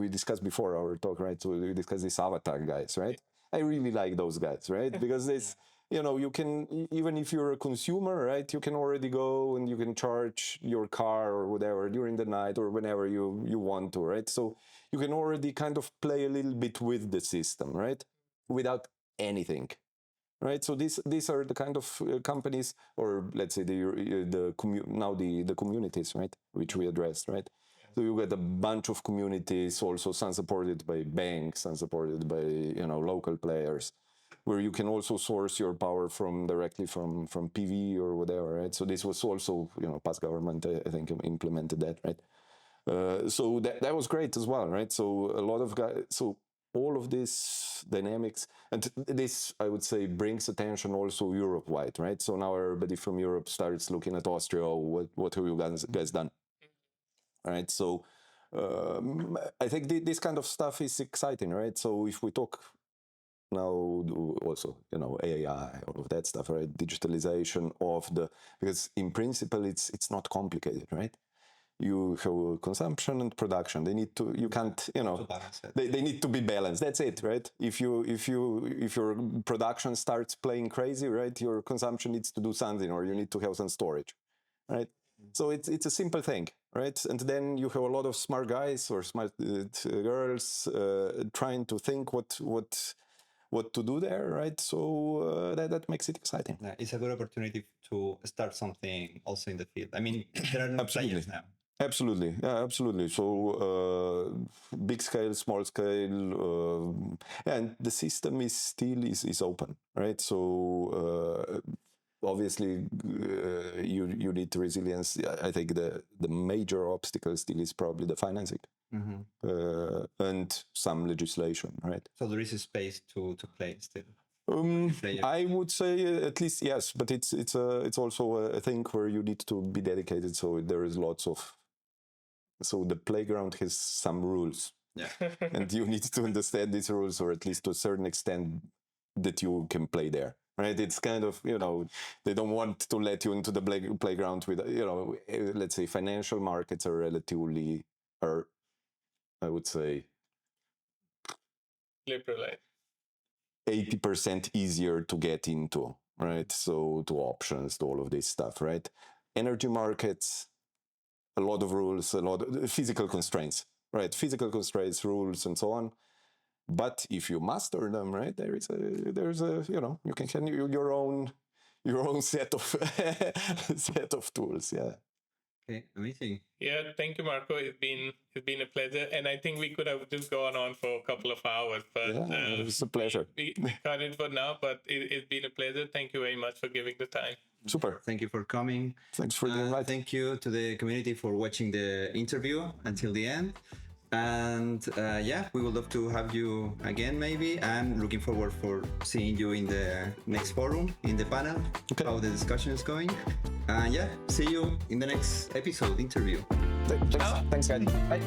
discussed before our talk, right? So we discussed these avatar guys, right? I really like those guys, right? Because this, you can, even if you're a consumer, right? You can already go and you can charge your car or whatever during the night or whenever you want to, right? So you can already kind of play a little bit with the system, right? Without anything, right? So these are the kind of companies, or let's say the communities, right? Which we addressed, right? So you get a bunch of communities, also some supported by banks, some supported by local players, where you can also source your power directly from PV or whatever, right? So this was also past government, I think, implemented that, right? So that was great as well, right? So a lot of guys, so all of this dynamics, and this, I would say, brings attention also Europe-wide, right? So now everybody from Europe starts looking at Austria. What have you guys done? Right? So I think this kind of stuff is exciting, right? So if we talk now also, AI, all of that stuff, right? Digitalization because in principle, it's not complicated, right? You have consumption and production. They need to. You can't. They need to be balanced. That's it, right? If your production starts playing crazy, right? Your consumption needs to do something, or you need to have some storage, right? So it's a simple thing, right? And then you have a lot of smart guys or smart girls trying to think what to do there, right? So that makes it exciting. Yeah, it's a good opportunity to start something also in the field. I mean, there are no players now. Absolutely, yeah, absolutely. So big scale, small scale, and the system is still open, right? So obviously you need resilience. I think the major obstacle still is probably the financing and some legislation, right? So there is a space to play still. I would say at least yes, but it's also a thing where you need to be dedicated. So there is lots of. So the playground has some rules, and you need to understand these rules, or at least to a certain extent that you can play there, right? It's kind of, they don't want to let you into the playground with, let's say financial markets are relatively, I would say, liberalized. 80% easier to get into, right? So to options, to all of this stuff, right? Energy markets, a lot of rules, a lot of physical constraints, right? Physical constraints, rules, and so on. But if you master them, right, there's a you can have your own set of tools. Yeah. Okay, amazing. Yeah, thank you, Marko. It's been a pleasure, and I think we could have just gone on for a couple of hours, but it was a pleasure. We cut it for now, but it's been a pleasure. Thank you very much for giving the time. Super. Thank you for coming. Thanks for the invite. Thank you to the community for watching the interview until the end. And we would love to have you again, maybe. I'm looking forward for seeing you in the next forum, in the panel, how the discussion is going. And see you in the next episode interview. Thanks, guys. Bye.